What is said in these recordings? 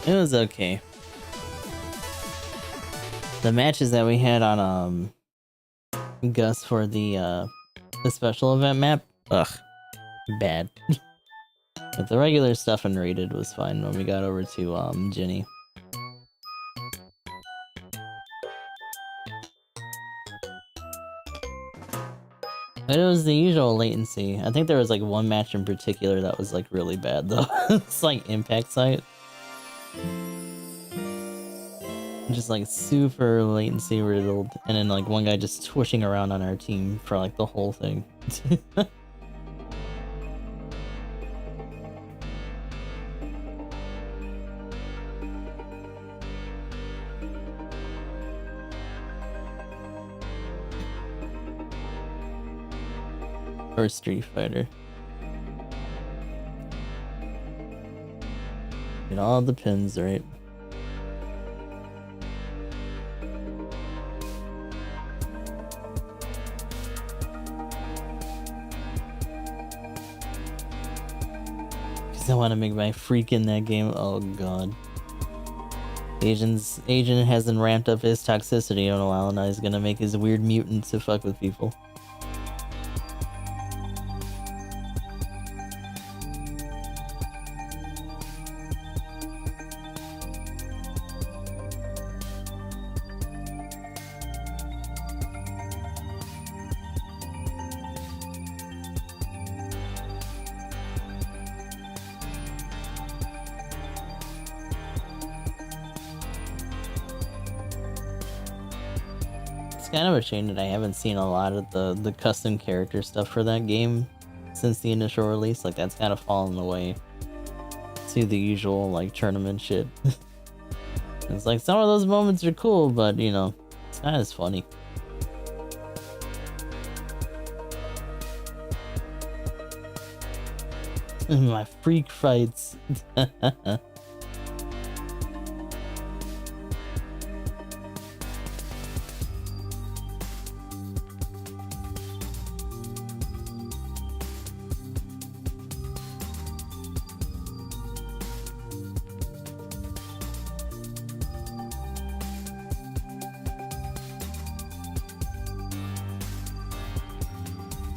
It was okay. The matches that we had on Gus for the special event map, ugh, bad. But the regular stuff in rated was fine when we got over to Ginny. But it was the usual latency. I think there was like one match in particular that was like really bad though. It's like Impact Site. Just like super latency riddled, and then like one guy just swishing around on our team for like the whole thing. Or Street Fighter. Get all the pins right. I want to make my freak in that game. Oh god. Agent hasn't ramped up his toxicity in a while, and now he's gonna make his weird mutant to fuck with people. Kind of a shame that I haven't seen a lot of the custom character stuff for that game since the initial release. Like that's kind of fallen away to the usual like tournament shit. It's like some of those moments are cool, but you know, it's not as funny. My freak fights.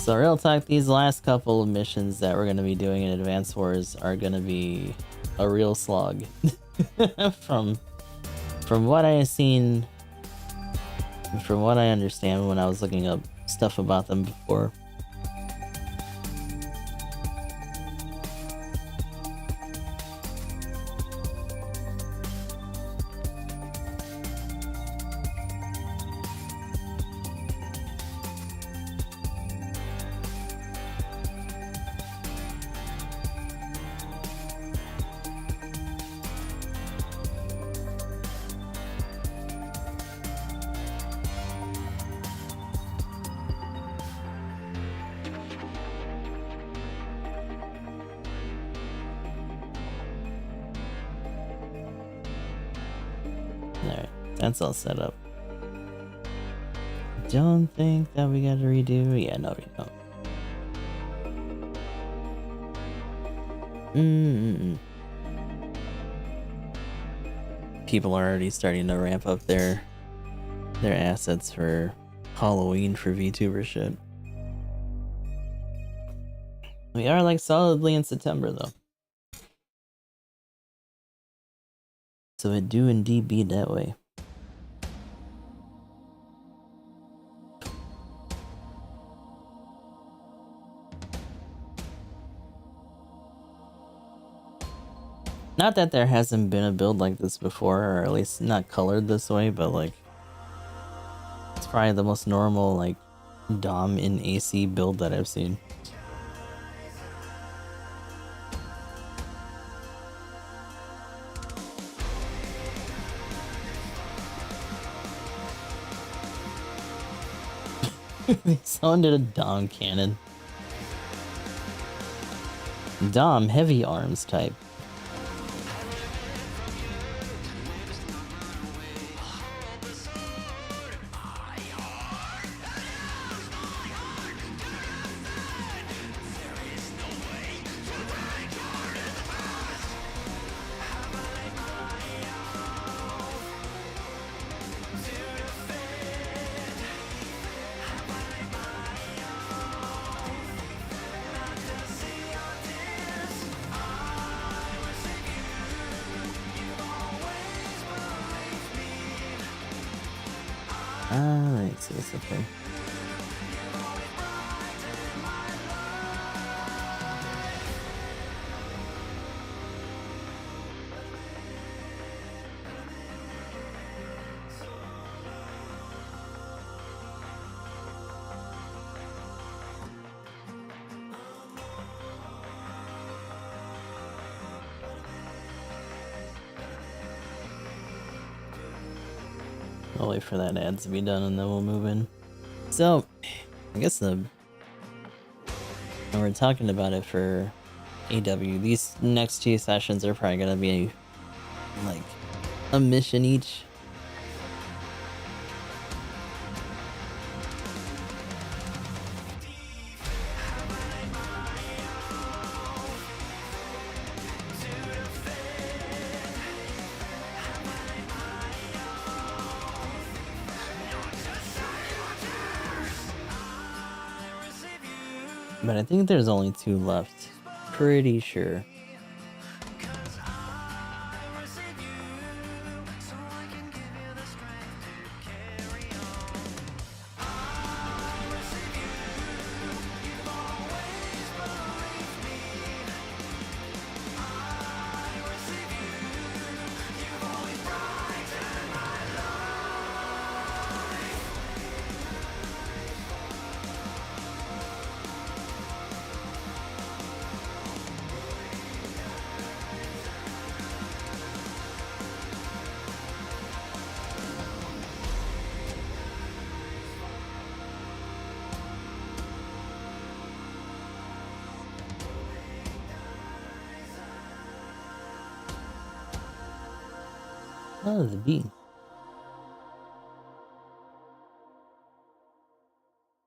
So real talk, these last couple of missions that we're going to be doing in Advance Wars are going to be a real slog. From what I have seen, from what I understand when I was looking up stuff about them before. That's all set up. Don't think that we gotta redo. Yeah, no, we don't. People are already starting to ramp up their assets for Halloween for VTuber shit. We are like solidly in September though. So it do indeed be that way. Not that there hasn't been a build like this before, or at least not colored this way, but like it's probably the most normal like Dom in AC build that I've seen. Someone did a Dom cannon. Dom heavy arms type. Let's see what's up here. I'll wait for that ad to be done and then we'll move in. So, I guess when we're talking about it for AW, these next 2 sessions are probably gonna be like a mission each. But I think there's only 2 left. Pretty sure. Oh, the bee.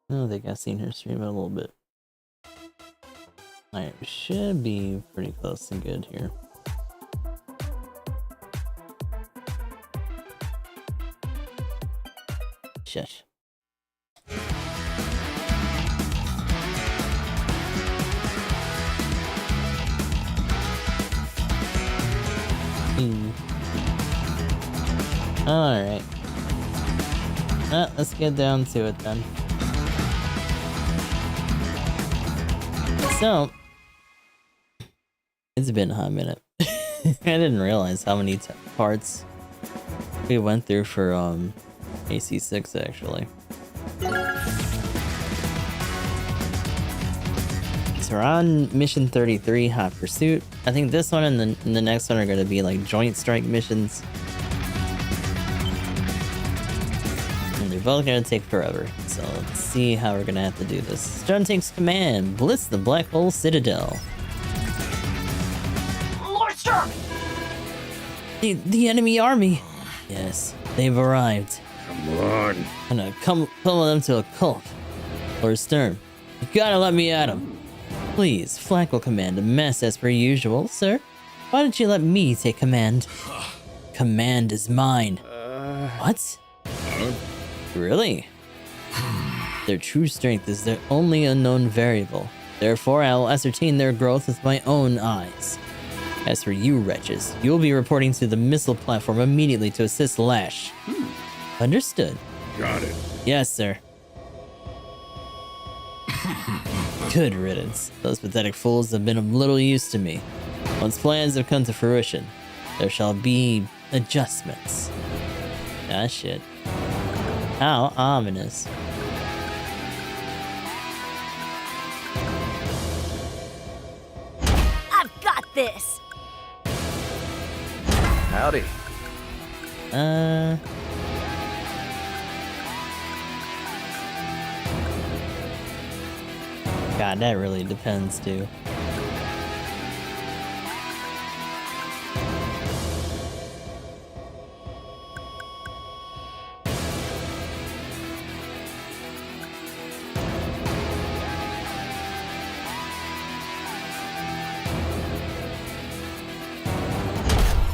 I don't think I've seen her stream in a little bit. Alright, we should be pretty close and good here. Shush. Alright. Let's get down to it then. So, it's been a hot minute. I didn't realize how many parts we went through for AC6 actually. So we're on mission 33, Hot Pursuit. I think this one and the next one are going to be like joint strike missions. And they're both going to take forever. So let's see how we're going to have to do this. Stone takes command. Blitz the Black Hole Citadel. Lord Sturm! The enemy army. Yes, they've arrived. Come on. I'm gonna pummel them to a cult. Lord Sturm, you gotta let me at him. Please, Flak will command a mess as per usual, sir. Why don't you let me take command? Command is mine. What? Really? Their true strength is their only unknown variable. Therefore, I will ascertain their growth with my own eyes. As for you wretches, you will be reporting to the missile platform immediately to assist Lash. Understood. Got it. Yes, sir. Good riddance. Those pathetic fools have been of little use to me. Once plans have come to fruition, there shall be adjustments. Ah, shit. How ominous. I've got this! Howdy. God, that really depends, too.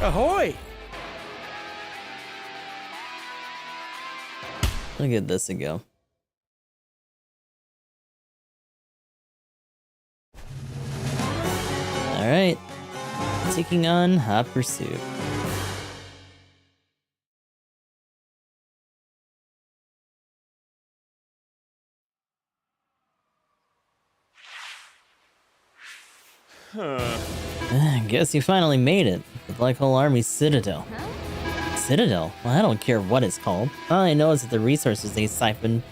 Ahoy! Look at this and go. Alright. Taking on Hot Pursuit. Guess you finally made it. The Black Hole Army Citadel. Citadel? Well, I don't care what it's called. All I know is that the resources they siphoned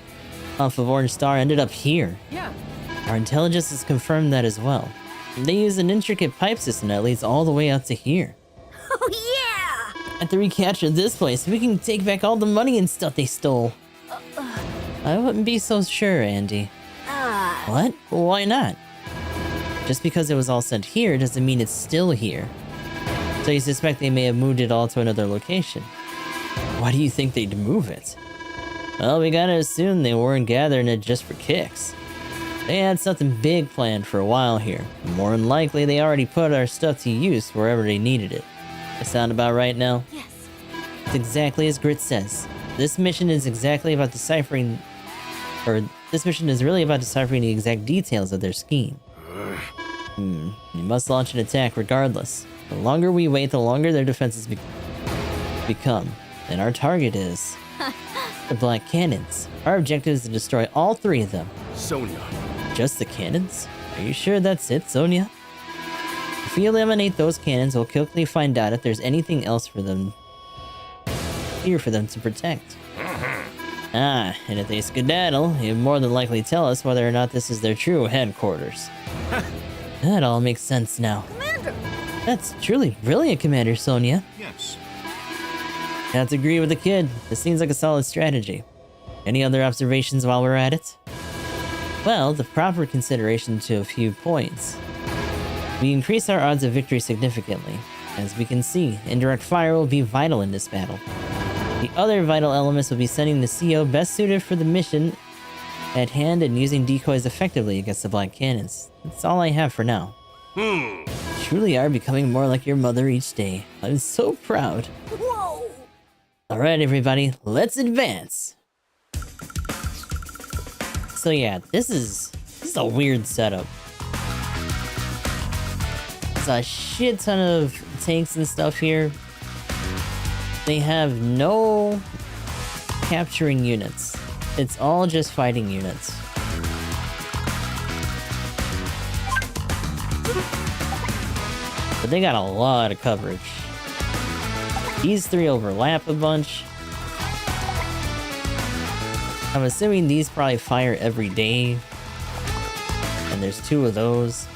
off of Orange Star ended up here. Yeah. Our intelligence has confirmed that as well. They use an intricate pipe system that leads all the way up to here. Oh yeah! After we capture this place, we can take back all the money and stuff they stole. I wouldn't be so sure, Andy. What? Why not? Just because it was all sent here doesn't mean it's still here. So you suspect they may have moved it all to another location. Why do you think they'd move it? Well, we gotta assume they weren't gathering it just for kicks. They had something big planned for a while here. More than likely, they already put our stuff to use wherever they needed it. That sound about right now? Yes. It's exactly as Grit says. This mission is exactly about deciphering... this mission is really about deciphering the exact details of their scheme. You must launch an attack regardless. The longer we wait, the longer their defenses become. And our target is... the Black Cannons. Our objective is to destroy all 3 of them. Sonia. Just the cannons? Are you sure that's it, Sonia? If we eliminate those cannons, we'll quickly find out if there's anything else for them... here for them to protect. And if they skedaddle, he'll more than likely tell us whether or not this is their true headquarters. That all makes sense now. Commander! That's truly brilliant, Commander Sonia. Yes. Have to agree with the kid. This seems like a solid strategy. Any other observations while we're at it? Well, the proper consideration to a few points. We increase our odds of victory significantly. As we can see, indirect fire will be vital in this battle. The other vital elements will be sending the CO best suited for the mission at hand and using decoys effectively against the Black Cannons. That's all I have for now. You truly are becoming more like your mother each day. I'm so proud. Whoa! Alright everybody, let's advance! So yeah, this is a weird setup. There's a shit ton of tanks and stuff here. They have no capturing units. It's all just fighting units. But they got a lot of coverage. These 3 overlap a bunch. I'm assuming these probably fire every day. And there's 2 of those.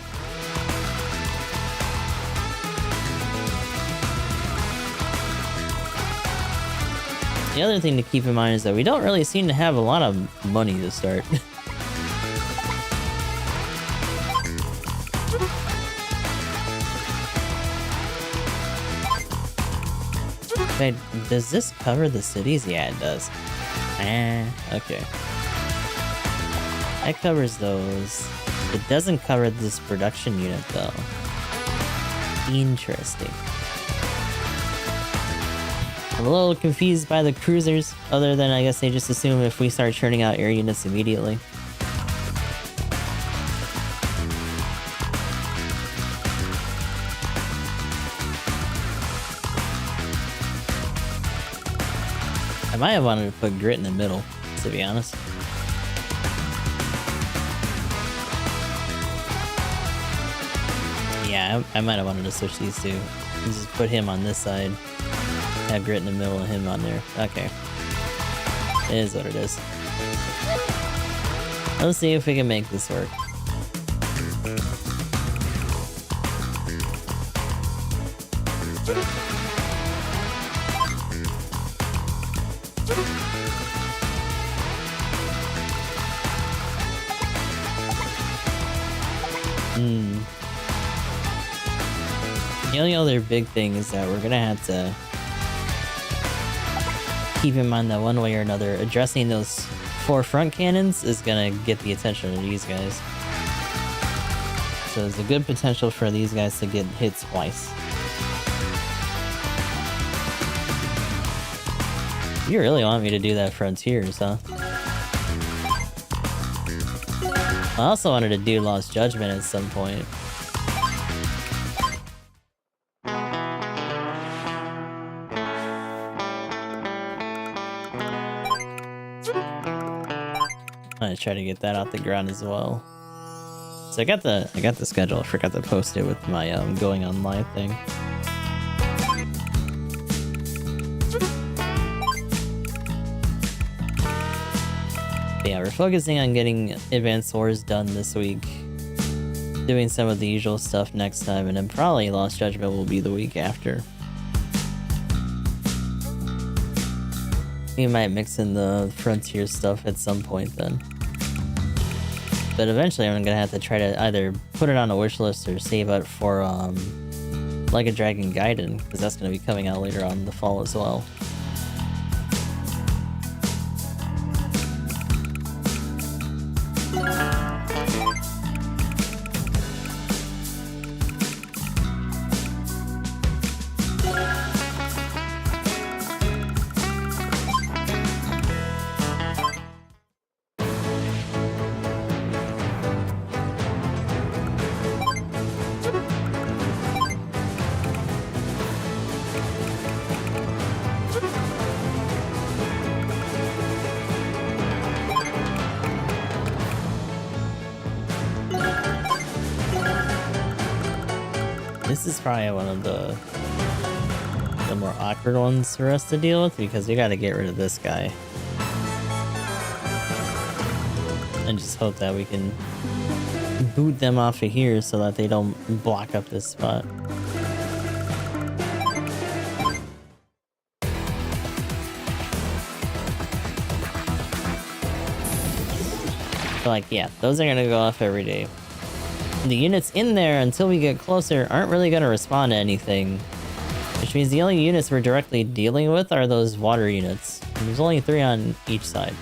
The other thing to keep in mind is that we don't really seem to have a lot of money to start. Wait, does this cover the cities? Yeah, it does. Okay. That covers those. It doesn't cover this production unit, though. Interesting. I'm a little confused by the cruisers, other than I guess they just assume if we start churning out air units immediately. I might have wanted to put Grit in the middle, to be honest. Yeah, I might have wanted to switch these 2. Just put him on this side. Have Grit in the middle and him on there. Okay. It is what it is. Let's see if we can make this work. The only other big thing is that we're gonna have to keep in mind that one way or another, addressing those 4 front cannons is gonna get the attention of these guys. So there's a good potential for these guys to get hit twice. You really want me to do that Frontiers, huh? I also wanted to do Lost Judgment at some point. I'm gonna try to get that off the ground as well. So I got the schedule. I forgot to post it with my going on live thing. But yeah, we're focusing on getting Advanced Wars done this week. Doing some of the usual stuff next time, and then probably Lost Judgment will be the week after. We might mix in the Frontier stuff at some point then. But eventually I'm gonna have to try to either put it on a wish list or save up for Like a Dragon Gaiden, because that's gonna be coming out later on in the fall as well. This is probably one of the more awkward ones for us to deal with, because we gotta get rid of this guy. And just hope that we can boot them off of here so that they don't block up this spot. So like, yeah, those are gonna go off every day. The units in there, until we get closer, aren't really going to respond to anything. Which means the only units we're directly dealing with are those water units. And there's only 3 on each side.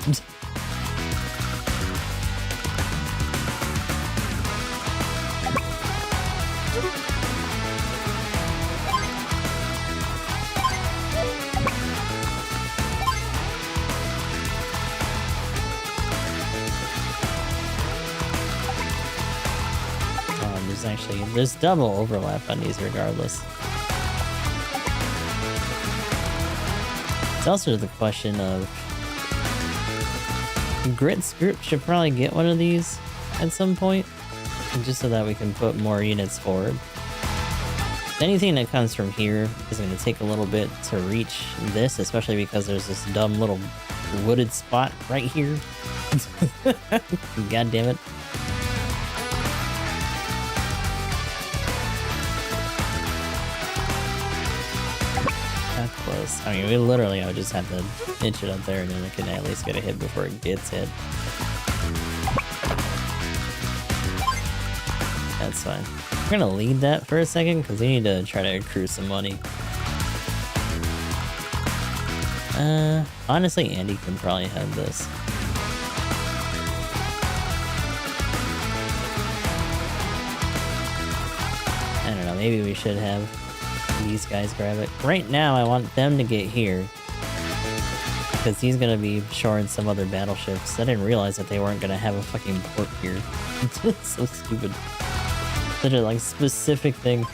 There's double overlap on these regardless. It's also the question of... Grit's group should probably get one of these at some point, just so that we can put more units forward. Anything that comes from here is going to take a little bit to reach this, especially because there's this dumb little wooded spot right here. God damn it. Close. I mean, we literally, I would just have to inch it up there and then it can at least get a hit before it gets hit. That's fine. We're gonna lead that for a second because we need to try to accrue some money. Honestly, Andy can probably have this. I don't know, maybe we should have these guys grab it. Right now, I want them to get here. Because he's gonna be shoring some other battleships. I didn't realize that they weren't gonna have a fucking port here. It's so stupid. Such a, like, specific thing.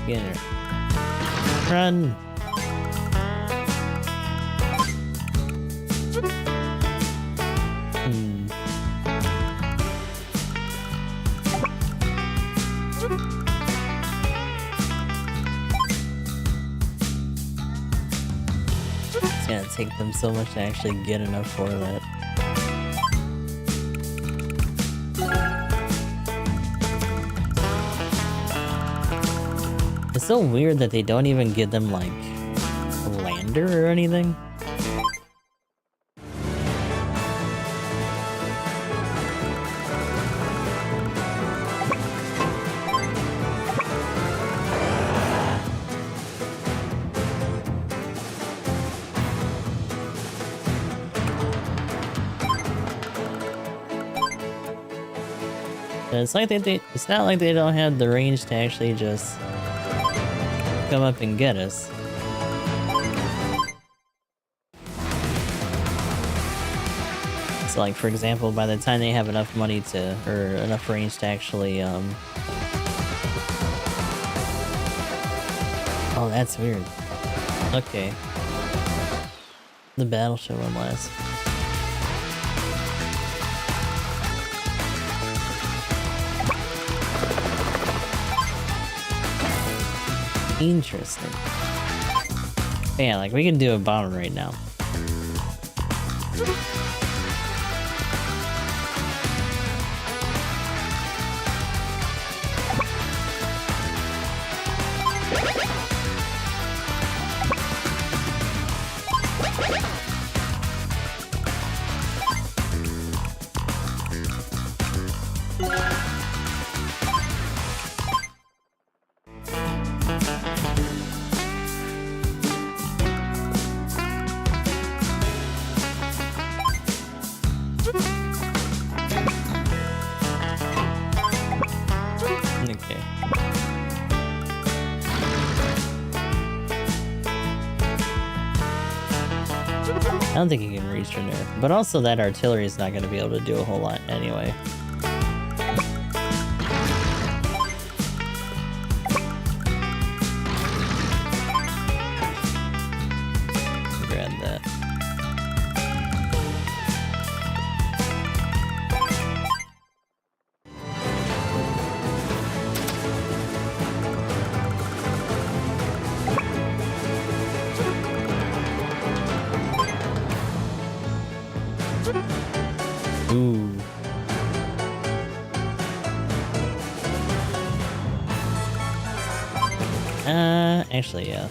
Get in here. Run! It's gonna take them so much to actually get enough for that. It's so weird that they don't even give them, like, a lander or anything. It's like it's not like they don't have the range to actually just come up and get us. So like, for example, by the time they have enough money to, or enough range to actually Oh, that's weird. Okay. The battleship one last. Interesting. Yeah, like we can do a bomber right now. Okay. I don't think you can reach from there, but also that artillery is not going to be able to do a whole lot anyway. Grab that. Ooh. Actually, yeah.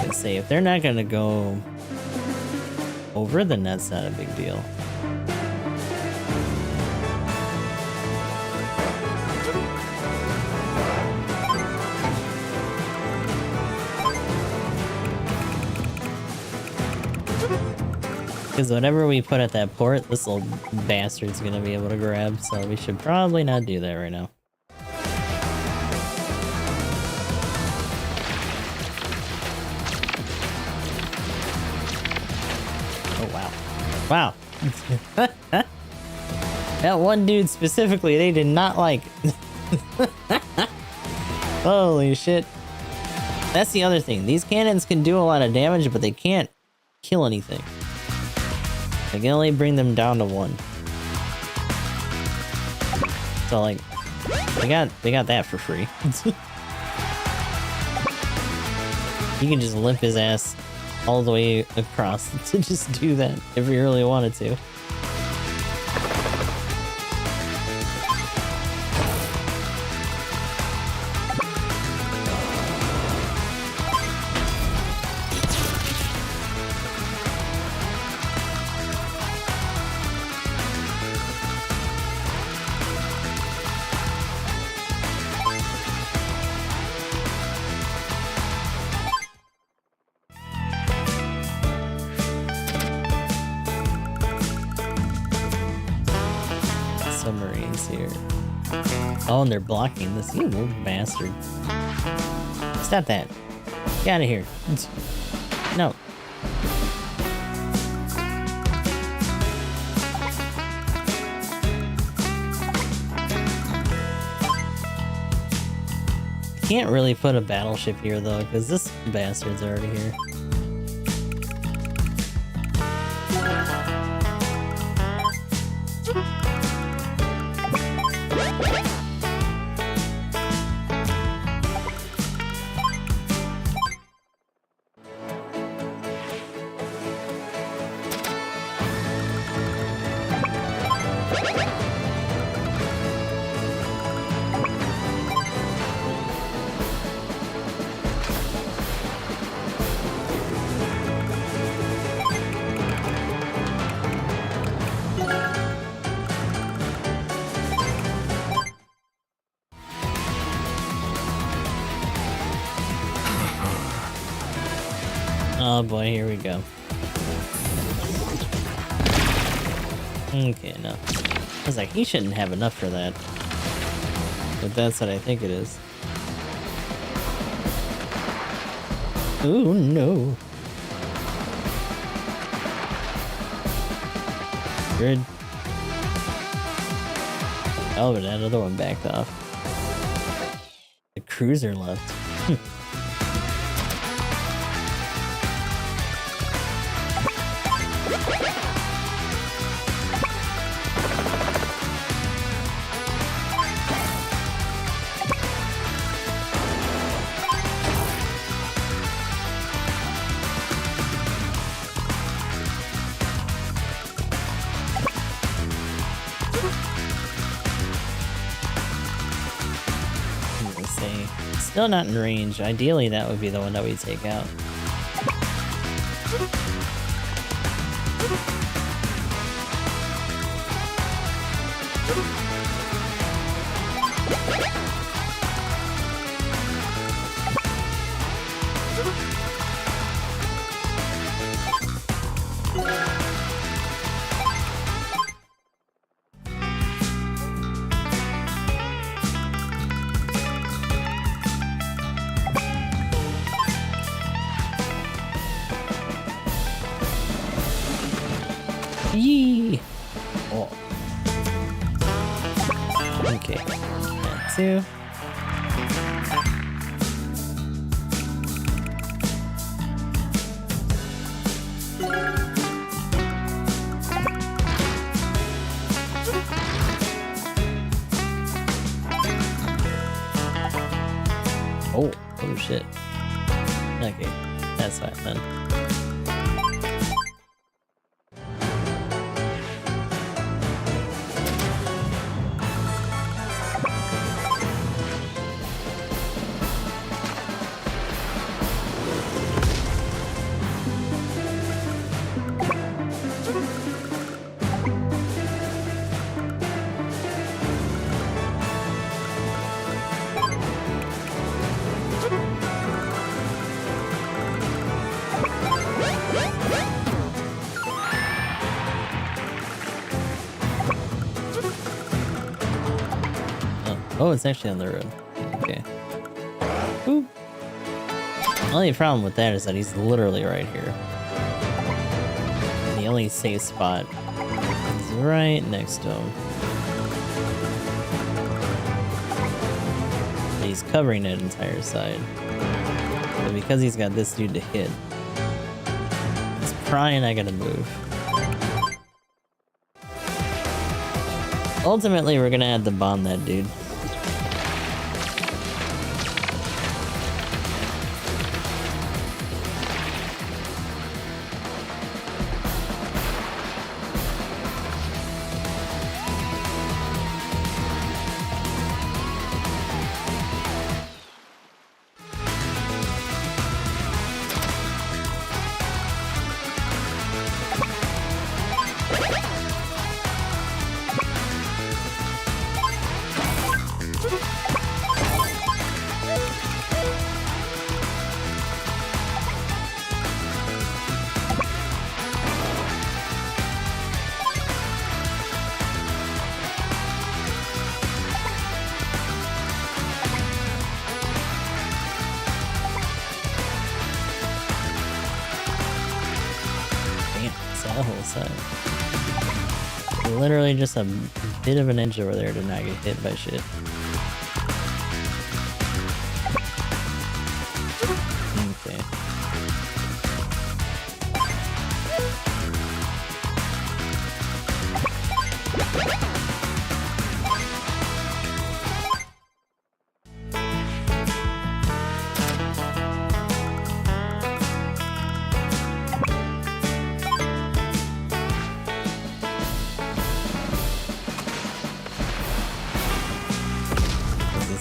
Let's see, if they're not gonna go over, then that's not a big deal. Because whatever we put at that port, this little bastard's gonna be able to grab, so we should probably not do that right now. Oh, wow. Wow. That one dude specifically, they did not like. Holy shit. That's the other thing. These cannons can do a lot of damage, but they can't kill anything. I can only bring them down to 1. So like, they got that for free. You can just limp his ass all the way across to just do that if you really wanted to. Submarines here. Oh, and they're blocking this. You little bastard. Stop that. Get out of here. No. Can't really put a battleship here though, because this bastard's already here. Oh boy, here we go. Okay, no. I was like, he shouldn't have enough for that. But that's what I think it is. Ooh, no. Good. Oh, but that other one backed off. The cruiser left. Still not in range. Ideally, that would be the one that we take out. Yee! Oh. Okay. That too. Oh shit. Okay, that's fine then. Oh, it's actually on the road. Okay. Woo. The only problem with that is that he's literally right here. The only safe spot is right next to him. He's covering that entire side. But because he's got this dude to hit, it's probably not gonna move. Ultimately, we're gonna have to bomb that dude. The whole side. Literally just a bit of an edge over there to not get hit by shit. Okay.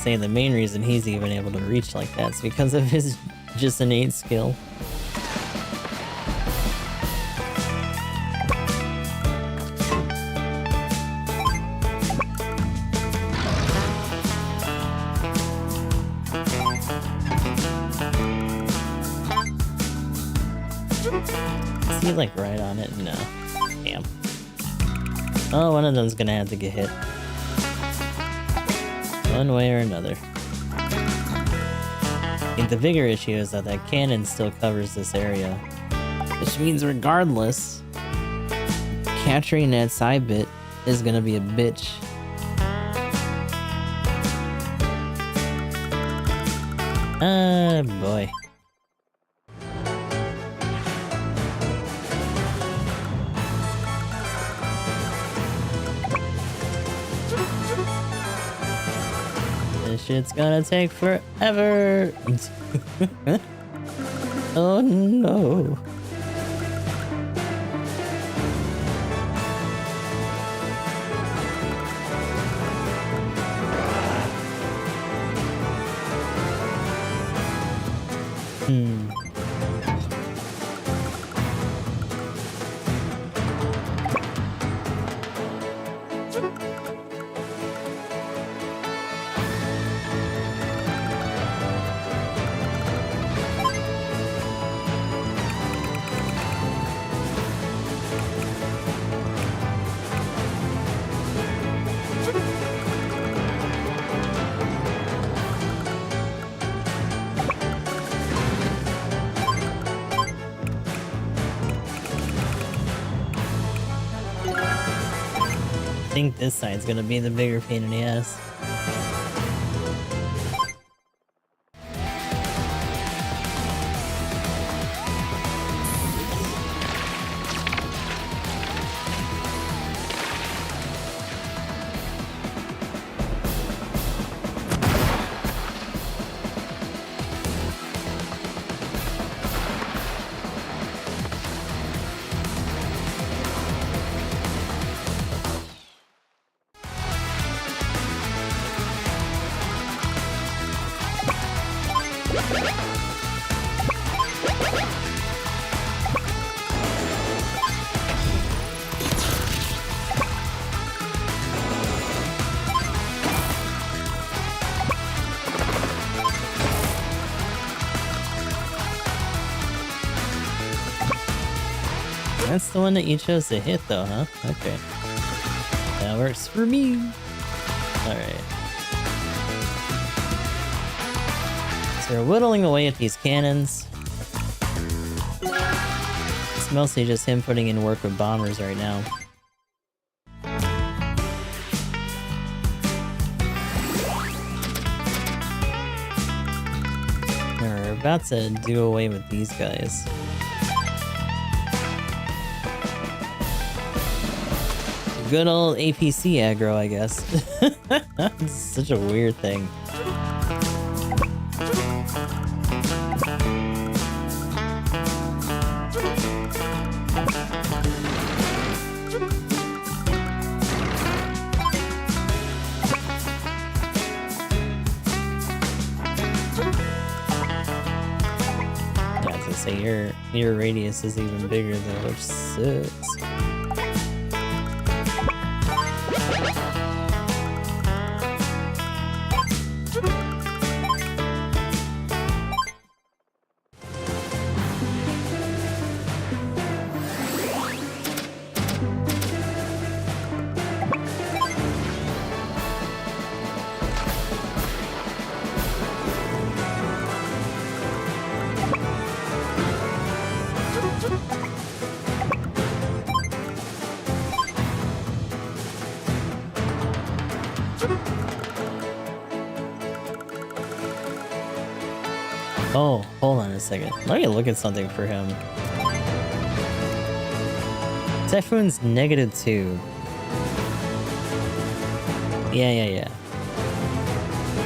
Say the main reason he's even able to reach like that is because of his just innate skill. Is he like right on it? No. Damn. Oh, one of them's gonna have to get hit. One way or another. I think the bigger issue is that that cannon still covers this area. Which means regardless, capturing that side bit is gonna be a bitch. Boy. This shit's gonna take forever. Oh no. I think this side's gonna be the bigger pain in the ass. That's the one that you chose to hit though, huh? Okay. That works for me. Alright. So we're whittling away at these cannons. It's mostly just him putting in work with bombers right now. We're about to do away with these guys. Good old APC aggro, I guess. It's such a weird thing. Yeah, I was gonna say your radius is even bigger though, which sucks. Oh, hold on a second. Let me look at something for him. Typhoon's -2. Yeah.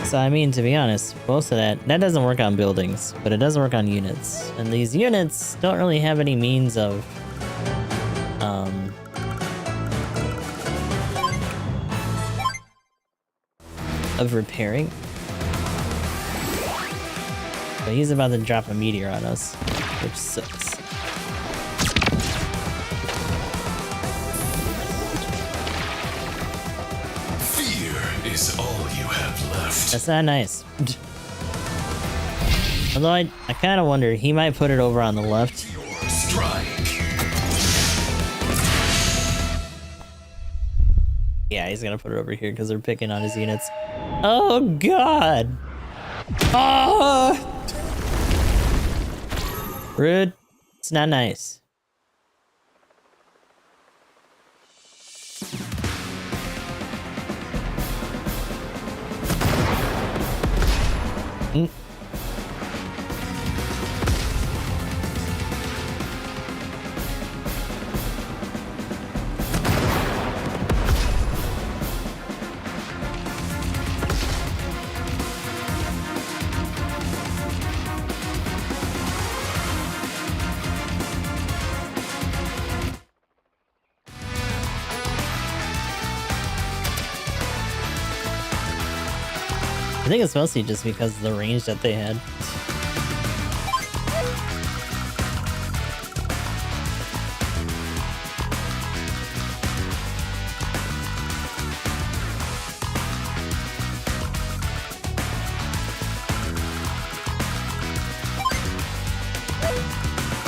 So, I mean, to be honest, most of that doesn't work on buildings, but it does work on units. And these units don't really have any means of, repairing. But he's about to drop a meteor on us, which sucks. Fear is all you have left. That's not nice. Although I kind of wonder, he might put it over on the left. Your strike. Yeah, he's gonna put it over here because they're picking on his units. Oh god! Oh! Rude. It's not nice. I think it's mostly just because of the range that they had.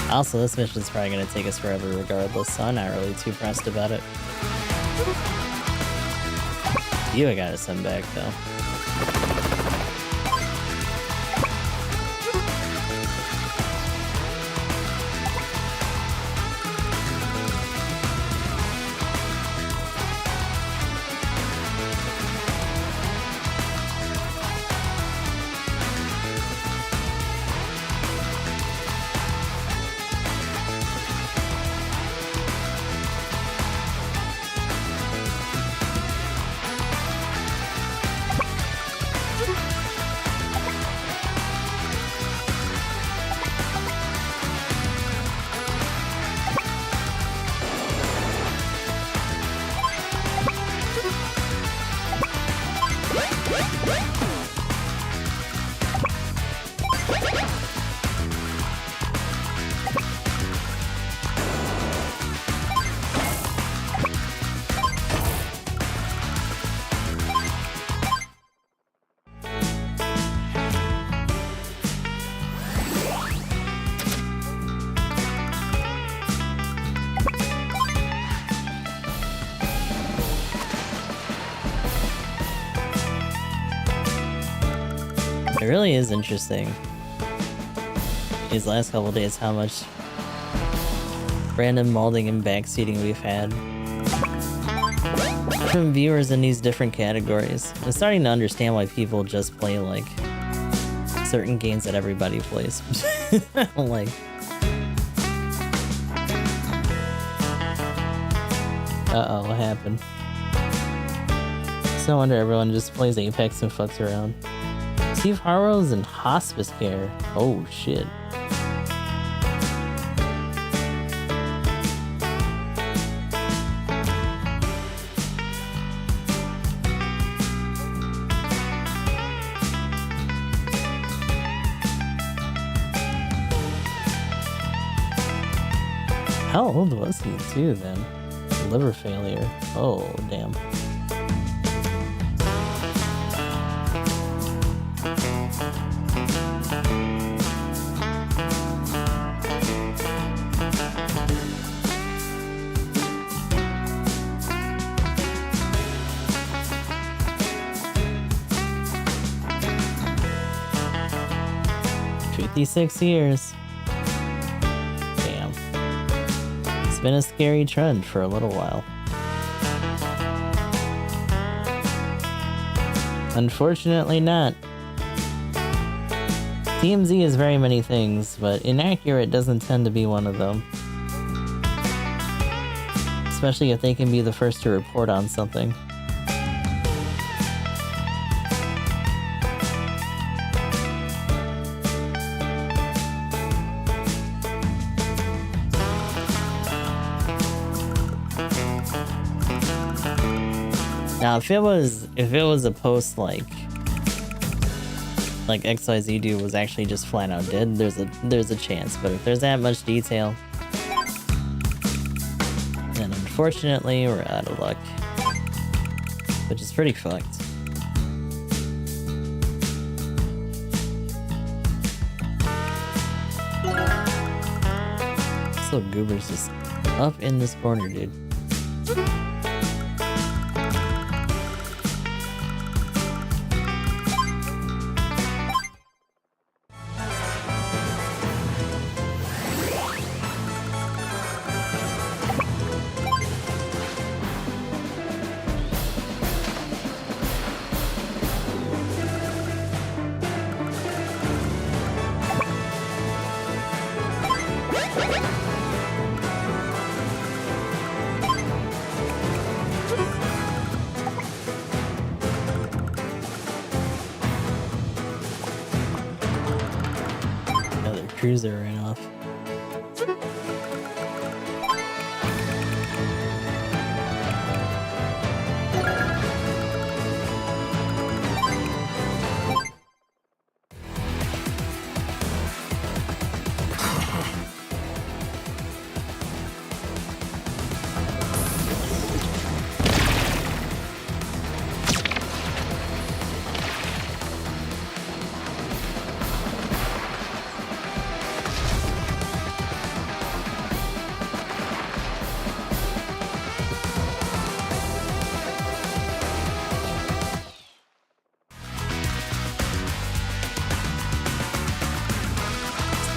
Also, this mission's probably gonna take us forever regardless, so I'm not really too pressed about it. You I gotta send back though. It really is interesting these last couple days how much random molding and backseating we've had from viewers in these different categories. I'm starting to understand why people just play like certain games that everybody plays. Like, uh-oh, what happened? It's no wonder everyone just plays Apex and fucks around. Steve Harrow's in hospice care. Oh shit. How old was he too then? Liver failure. Oh damn. "56 years. Damn. It's been a scary trend for a little while. Unfortunately not. TMZ is very many things, but inaccurate doesn't tend to be one of them. Especially if they can be the first to report on something. Now, if it was a post like XYZ dude was actually just flat out dead, there's a chance. But if there's that much detail, then unfortunately we're out of luck, which is pretty fucked. So Goober's just up in this corner, dude. Cruiser ran off.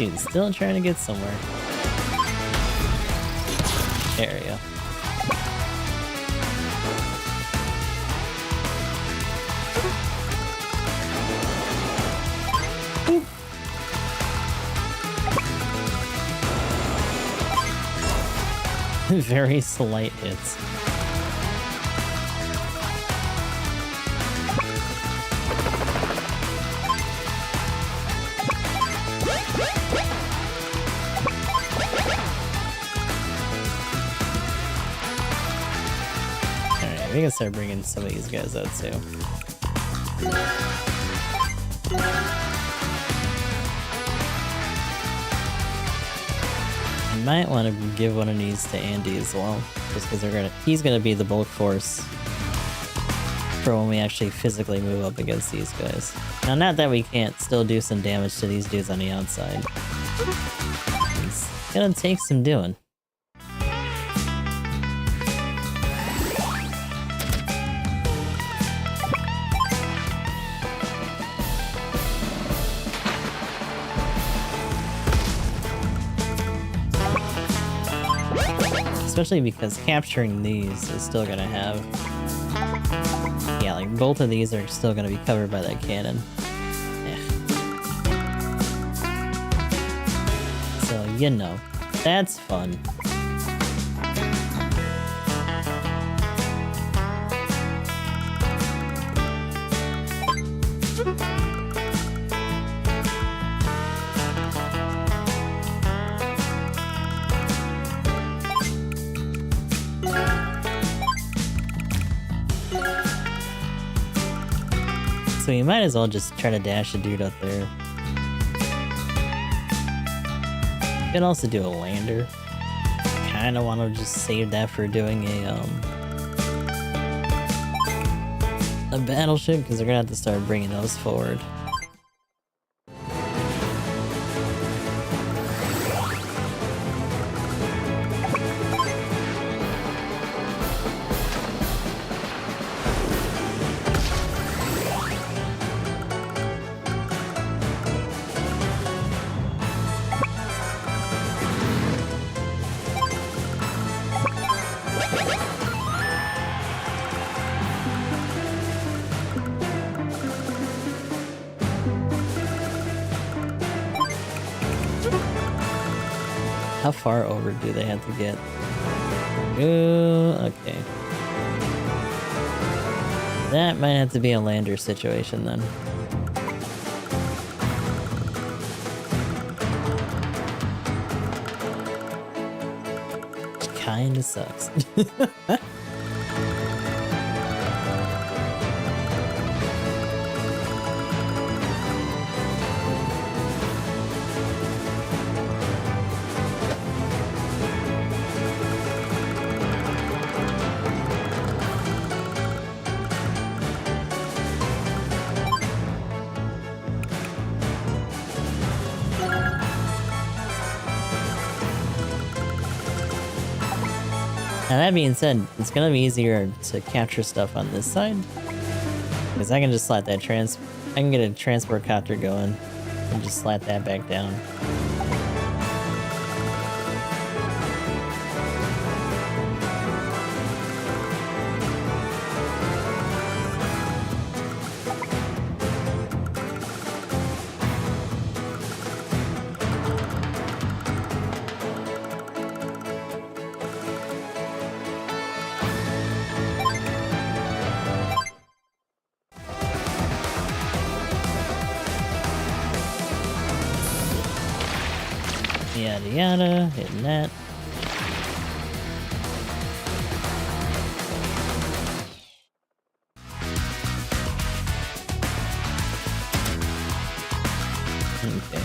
Dude, still trying to get somewhere. There we go. Very slight hits. Alright, we can start bringing some of these guys out too. Might want to give one of these to Andy as well, just because he's gonna be the bulk force for when we actually physically move up against these guys. Now, not that we can't still do some damage to these dudes on the outside. It's gonna take some doing. Especially because capturing these is still gonna have... Yeah, like both of these are still gonna be covered by that cannon. So, you know, that's fun. So you might as well just try to dash a dude up there. You can also do a lander. Kinda wanna just save that for doing a battleship, because they're gonna have to start bringing those forward. How far over do they have to get? Ooh, okay. That might have to be a lander situation then. Which kinda sucks. Now that being said, it's gonna be easier to capture stuff on this side, because I can just slap that I can get a transport copter going and just slap that back down. Yada yada, hitting that. Okay.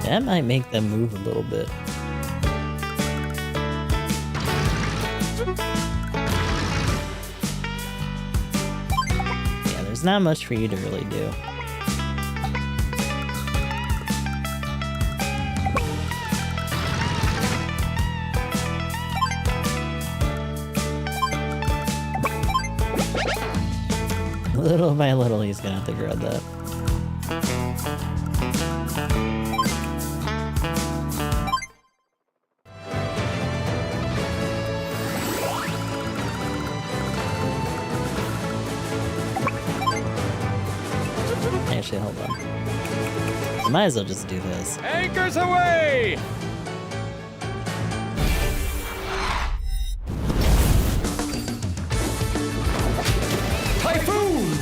That might make them move a little bit. Yeah, there's not much for you to really do. Little by little, he's gonna have to grab that. Actually, hold on. I might as well just do this. Anchors away! Typhoon!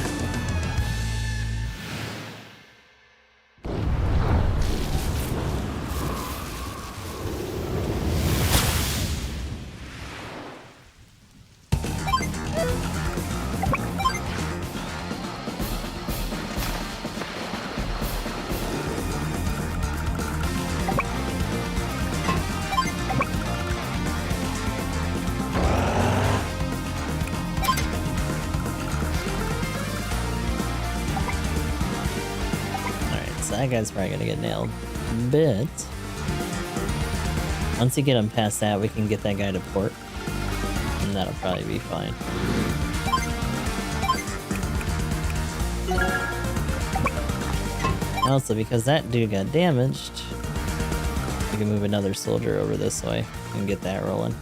That guy's probably gonna get nailed. But once you get him past that, we can get that guy to port. And that'll probably be fine. Also, because that dude got damaged, we can move another soldier over this way and get that rolling.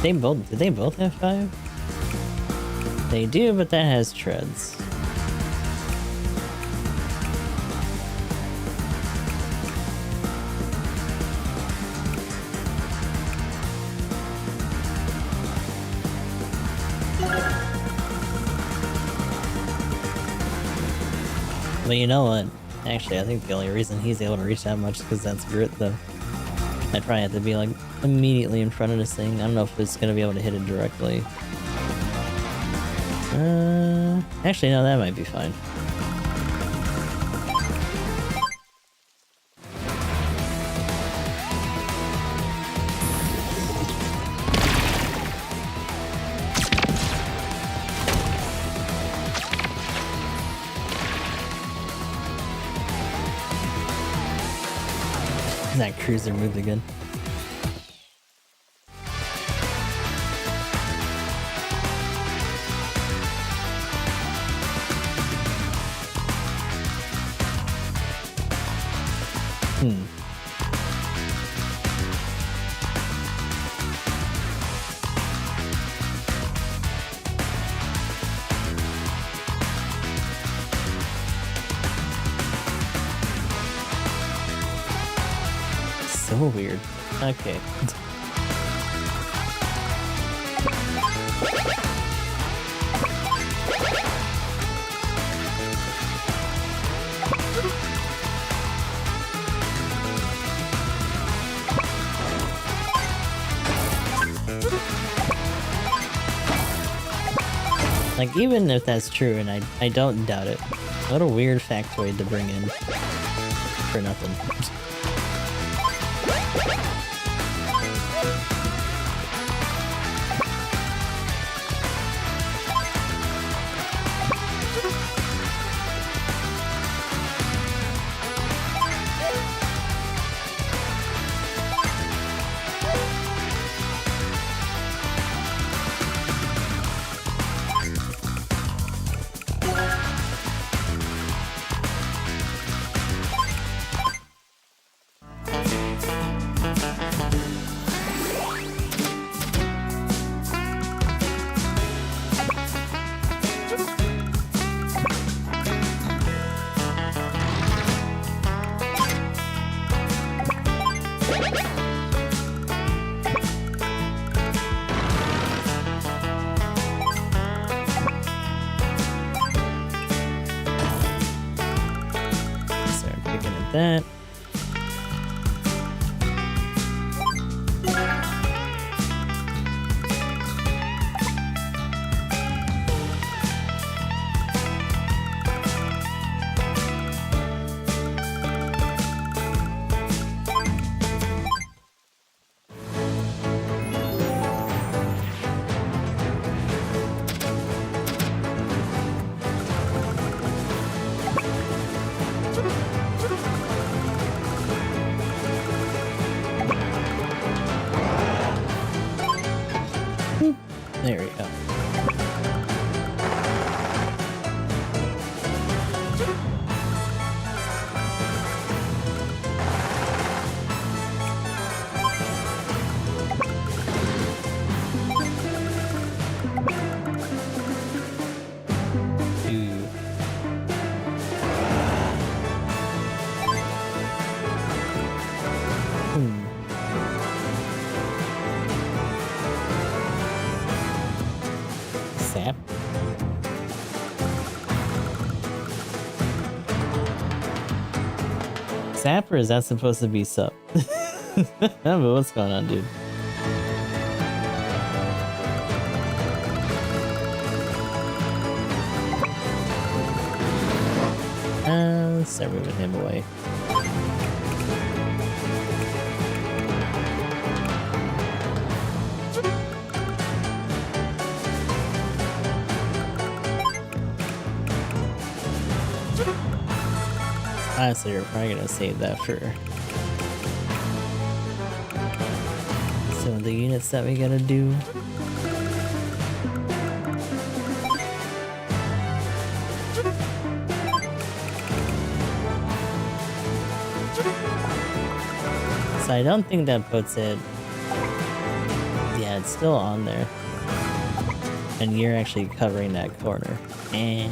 Do they both have 5? They do, but that has treads. But you know what? Actually, I think the only reason he's able to reach that much is because that's grit, though. I'd probably have to be, like, immediately in front of this thing. I don't know if it's gonna be able to hit it directly. Actually, no, that might be fine. That cruiser moved again. So weird. Okay. Like, even if that's true, and I don't doubt it, what a weird factoid to bring in for nothing. that. There we go. Sap. Sap, or is that supposed to be sup? But what's going on, dude? Let's start moving him away. Honestly, we're probably gonna save that for some of the units that we gotta do. So I don't think that puts it... Yeah, it's still on there. And you're actually covering that corner. Eh.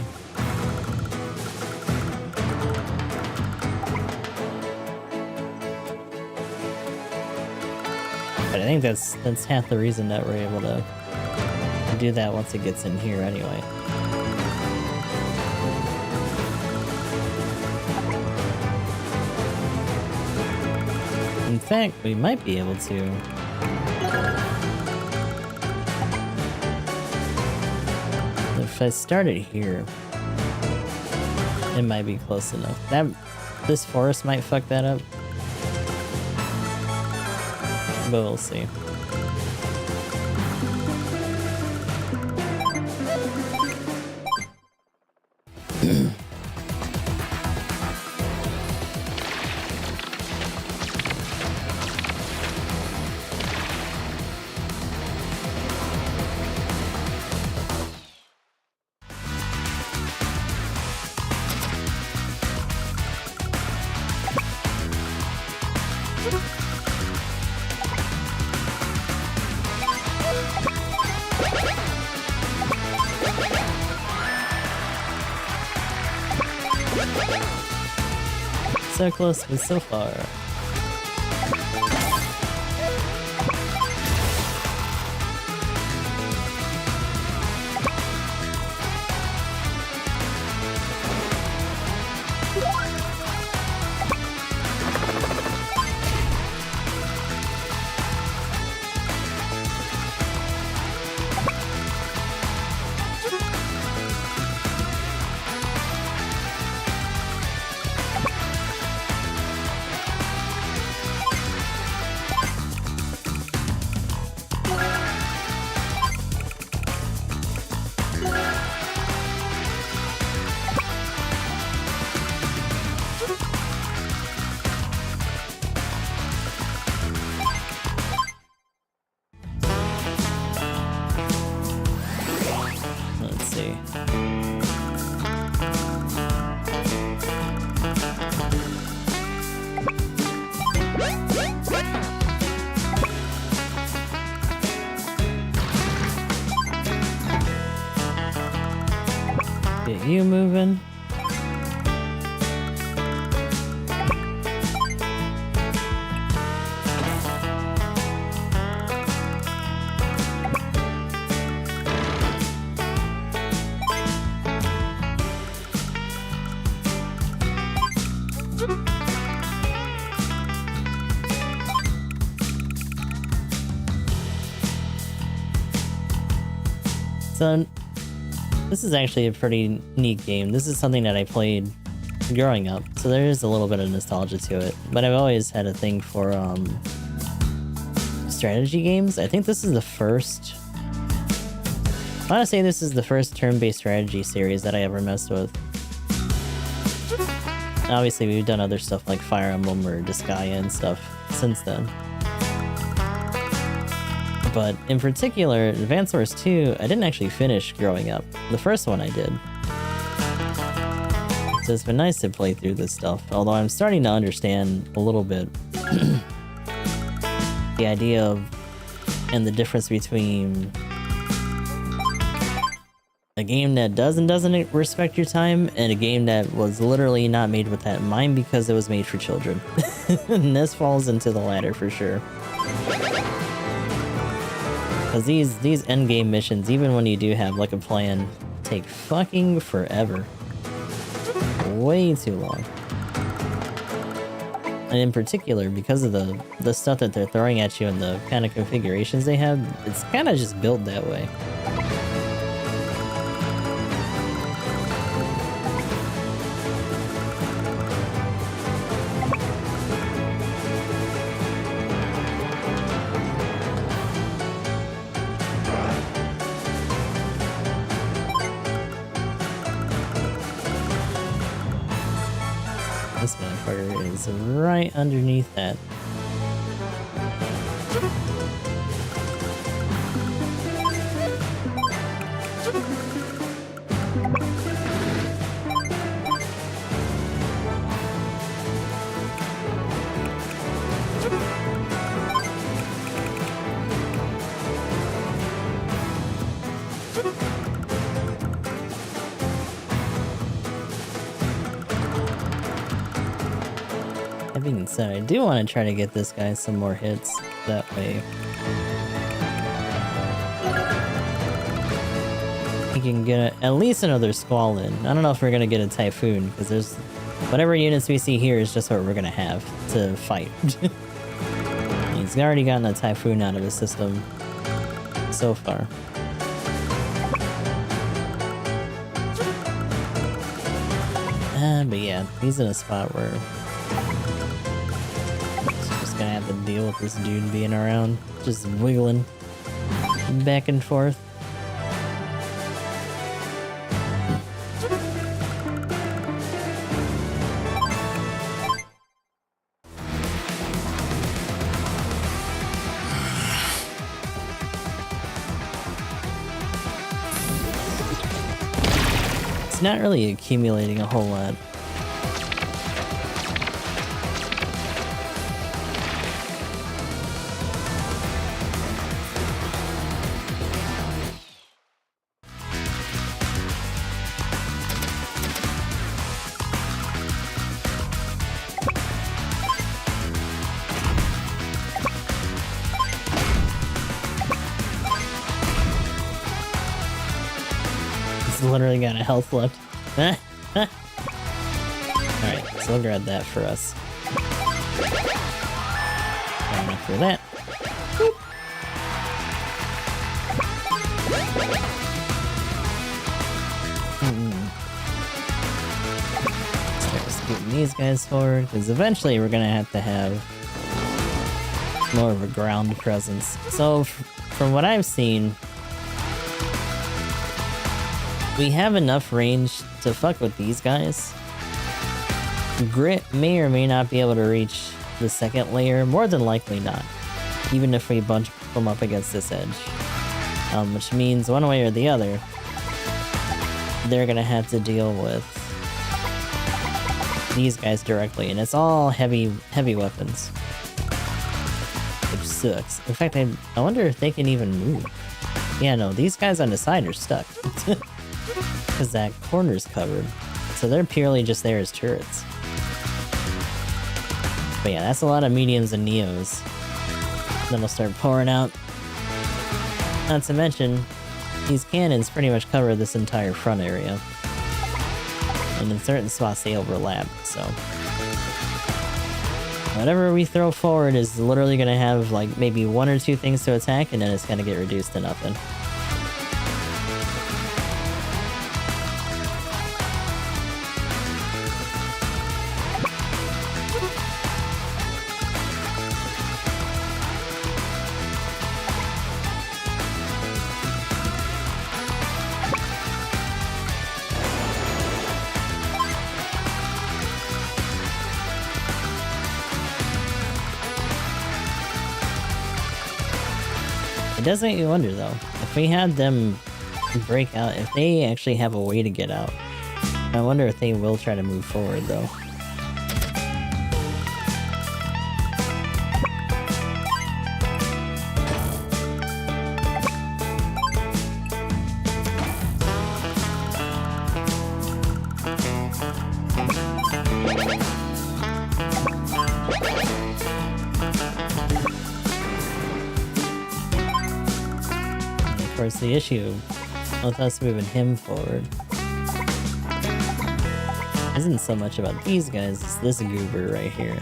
But I think that's half the reason that we're able to do that once it gets in here anyway. In fact, we might be able to. If I started here, it might be close enough. This forest might fuck that up. But we'll see. So close, but so far. Let's see. Get you moving. So, this is actually a pretty neat game. This is something that I played growing up, so there is a little bit of nostalgia to it. But I've always had a thing for strategy games. I think this is the first... I want to say this is the first turn-based strategy series that I ever messed with. Obviously, we've done other stuff like Fire Emblem or Disgaea and stuff since then. But in particular, Advance Wars 2, I didn't actually finish growing up. The first one I did. So it's been nice to play through this stuff, although I'm starting to understand a little bit the idea of and the difference between a game that does and doesn't respect your time and a game that was literally not made with that in mind because it was made for children. And this falls into the latter for sure. Because these endgame missions, even when you do have like a plan, take fucking forever. Way too long. And in particular, because of the stuff that they're throwing at you and the kind of configurations they have, it's kind of just built that way. This motherfucker is right underneath that. That being said, I do want to try to get this guy some more hits. That way he can get at least another Squall in. I don't know if we're gonna get a Typhoon, because there's... whatever units we see here is just what we're gonna have to fight. He's already gotten a Typhoon out of his system so far. But yeah, he's in a spot where he's just gonna have to deal with this dude being around, just wiggling back and forth. It's not really accumulating a whole lot. Literally got a health left. Alright, so we'll grab that for us. Got enough for that. Boop. Start scooting these guys forward, because eventually we're gonna have to have more of a ground presence. So, from what I've seen, we have enough range to fuck with these guys. Grit may or may not be able to reach the second layer, more than likely not, even if we bunch them up against this edge. Which means one way or the other, they're gonna have to deal with these guys directly, and it's all heavy weapons. Which sucks. In fact, I wonder if they can even move. Yeah, no, these guys on the side are stuck. Because that corner's covered. So they're purely just there as turrets. But yeah, that's a lot of mediums and neos that'll start pouring out. Not to mention, these cannons pretty much cover this entire front area. And in certain spots they overlap, so... whatever we throw forward is literally gonna have like maybe one or two things to attack, and then it's gonna get reduced to nothing. does make you wonder though, if we had them break out, if they actually have a way to get out, I wonder if they will try to move forward though. Of course, the issue with us moving him forward isn't so much about these guys, it's this goober right here.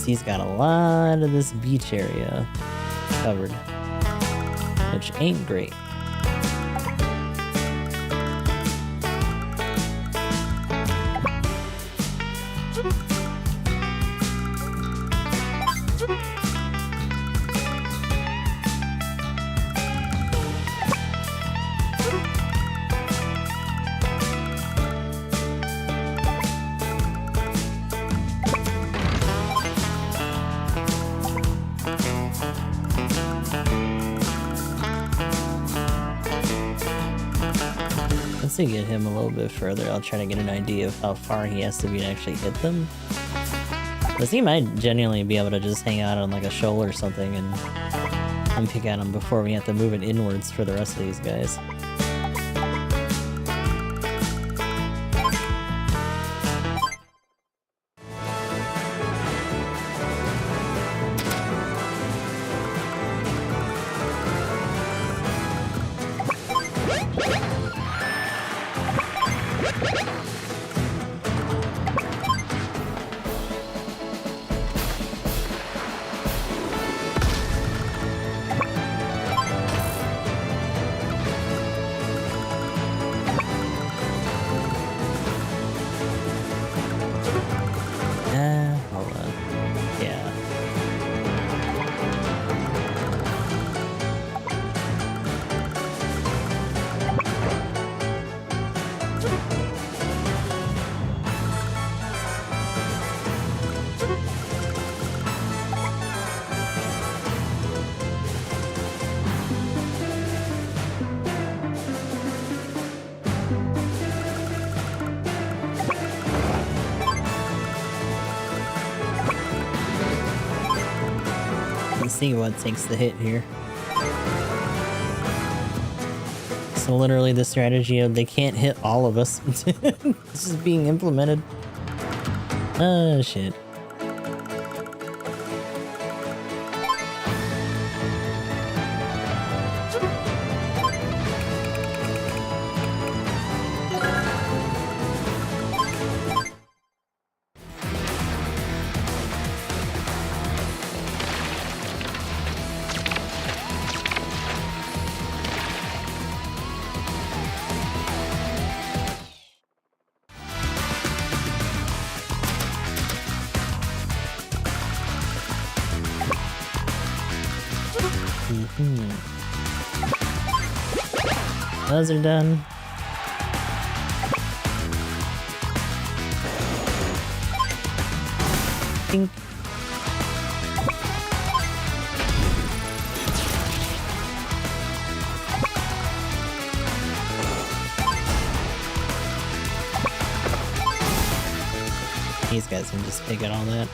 He's got a lot of this beach area covered, which ain't great. Once I get him a little bit further, I'll try to get an idea of how far he has to be to actually hit them. Because he might genuinely be able to just hang out on like a shoal or something and pick at him before we have to move it inwards for the rest of these guys. Hold on. Yeah. Let's see what takes the hit here. So literally the strategy of they can't hit all of us. This is being implemented. Oh shit. Those are done. Think. These guys can just take it all that.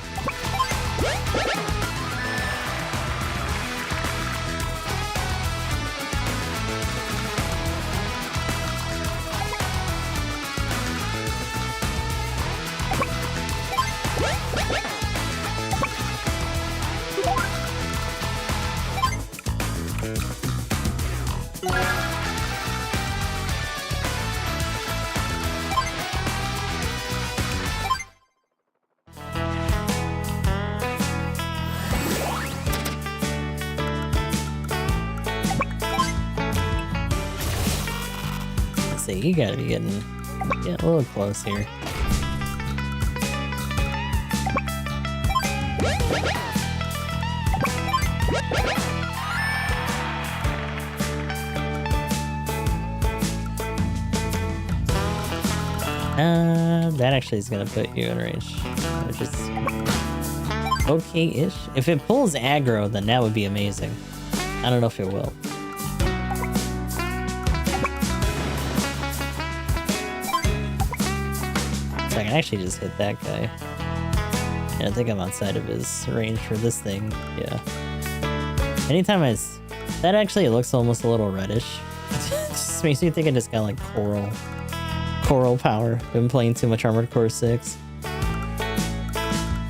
You gotta be getting a little close here. That actually is gonna put you in range, which is okay-ish. If it pulls aggro, then that would be amazing. I don't know if it will. So I can actually just hit that guy. Yeah, I think I'm outside of his range for this thing. Yeah. Anytime that actually looks almost a little reddish. Just makes me think I just got like coral power. Been playing too much Armored Core 6.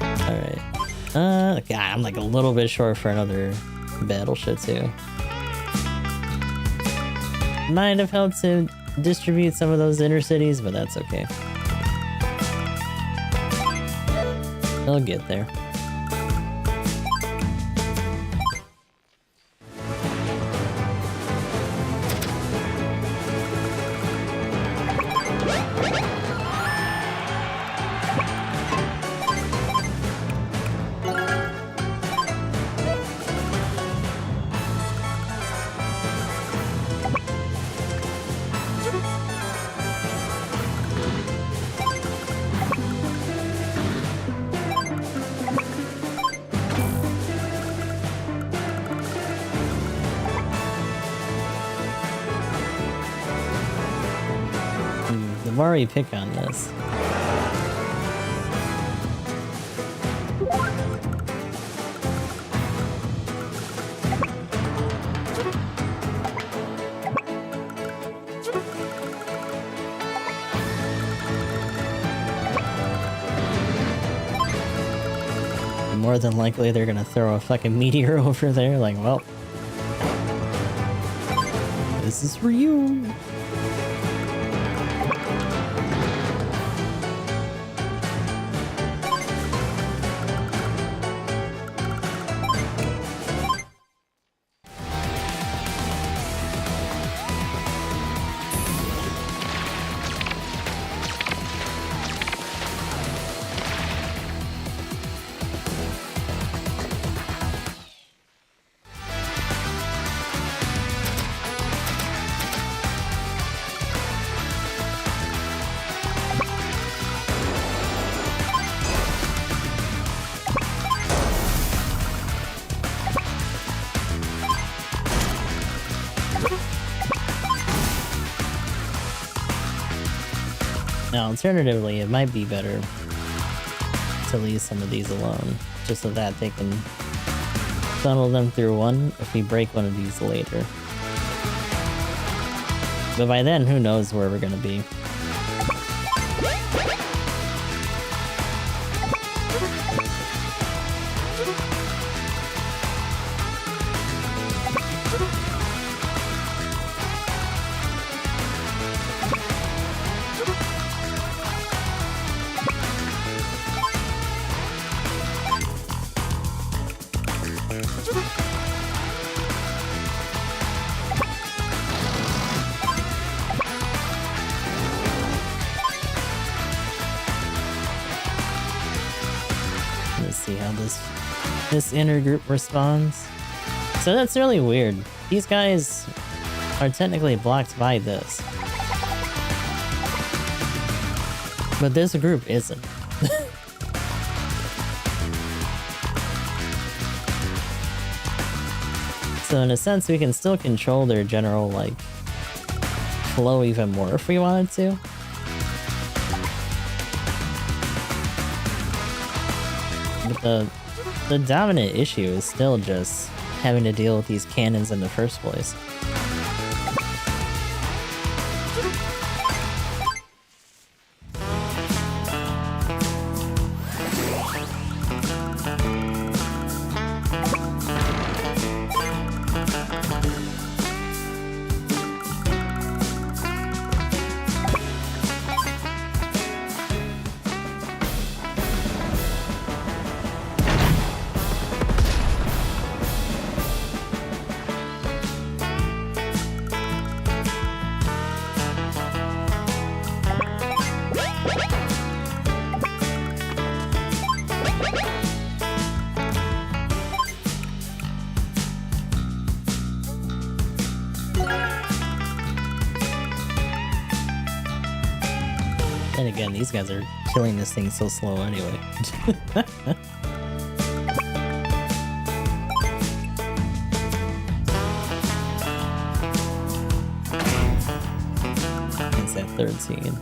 Alright. God, I'm like a little bit short for another battleship too. Might have helped to distribute some of those inner cities, but that's okay. He'll get there. The more we pick on this, more than likely they're gonna throw a fucking meteor over there. Like, well, this is for you. Now, alternatively, it might be better to leave some of these alone, just so that they can funnel them through one if we break one of these later. But by then, who knows where we're gonna be. See how this inner group responds. So that's really weird. These guys are technically blocked by this, but this group isn't. So in a sense, we can still control their general like flow even more if we wanted to. But the dominant issue is still just having to deal with these cannons in the first place. And again, these guys are killing this thing so slow anyway. 13.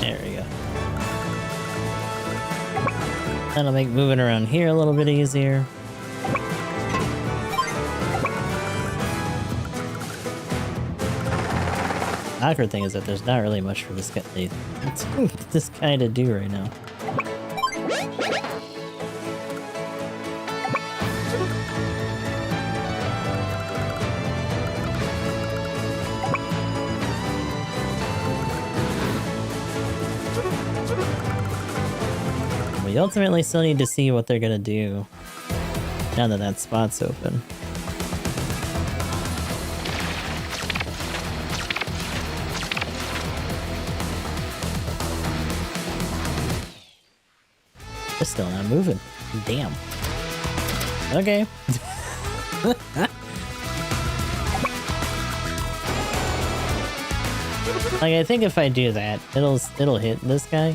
There we go. That'll make moving around here a little bit easier. Awkward thing is that there's not really much for this guy, this guy to do right now. We ultimately still need to see what they're gonna do now that that spot's open. They're still not moving. Damn. Okay. Like, I think if I do that, it'll hit this guy.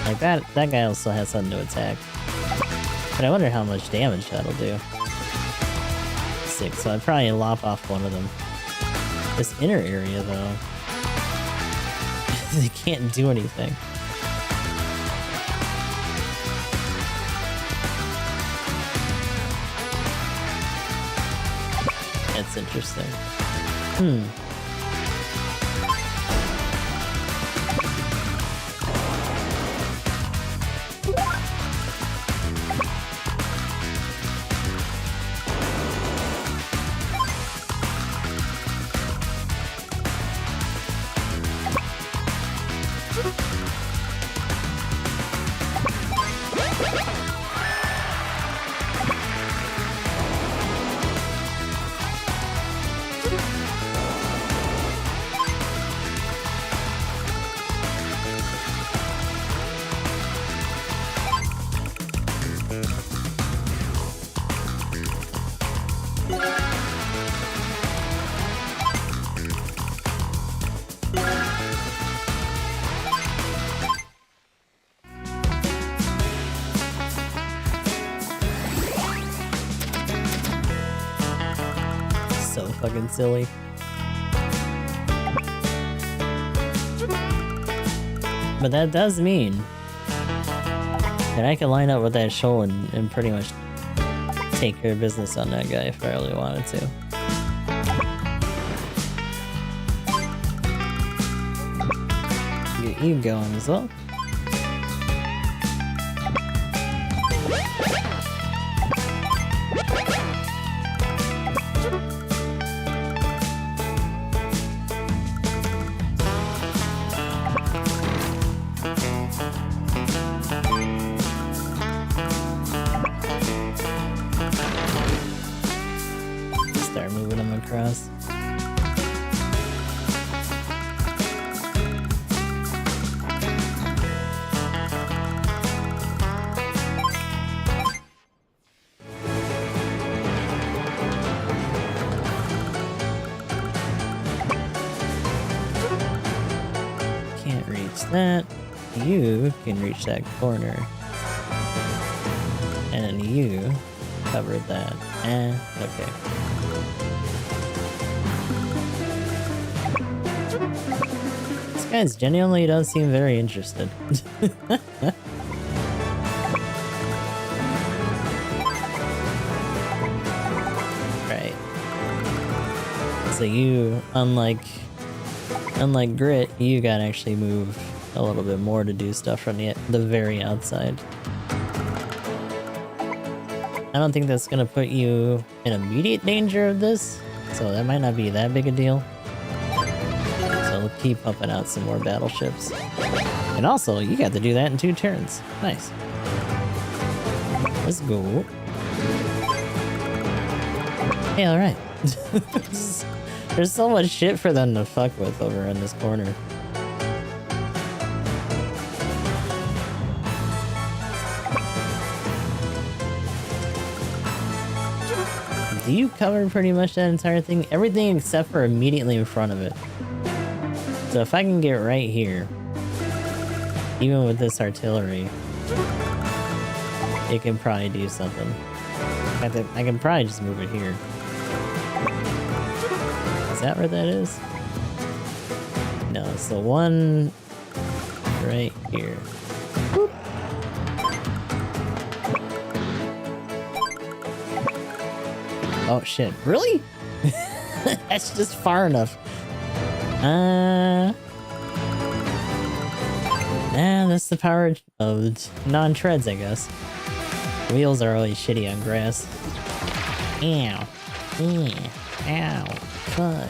Like that guy also has something to attack. But I wonder how much damage that'll do. 6, so I'd probably lop off one of them. This inner area though, they can't do anything. That's interesting. So fucking silly. But that does mean that I can line up with that shoal and pretty much take care of business on that guy if I really wanted to. Get you going as well. Start moving them across. Can't reach that. You can reach that corner. And you covered that. Okay. This guy's genuinely does seem very interested. Right. So you, unlike Grit, you gotta actually move a little bit more to do stuff from the very outside. I don't think that's gonna put you in immediate danger of this, so that might not be that big a deal. So we'll keep pumping out some more battleships. And also, you got to do that in 2 turns. Nice. Let's go. Hey, alright. There's so much shit for them to fuck with over in this corner. do you cover pretty much that entire thing? Everything except for immediately in front of it. So if I can get right here, even with this artillery, it can probably do something. I can probably just move it here. Is that where that is? No, it's the one right here. Boop. Oh shit, really? That's just far enough. That's the power of non-treads, I guess. Wheels are always shitty on grass. Ow. Ow. Fuck.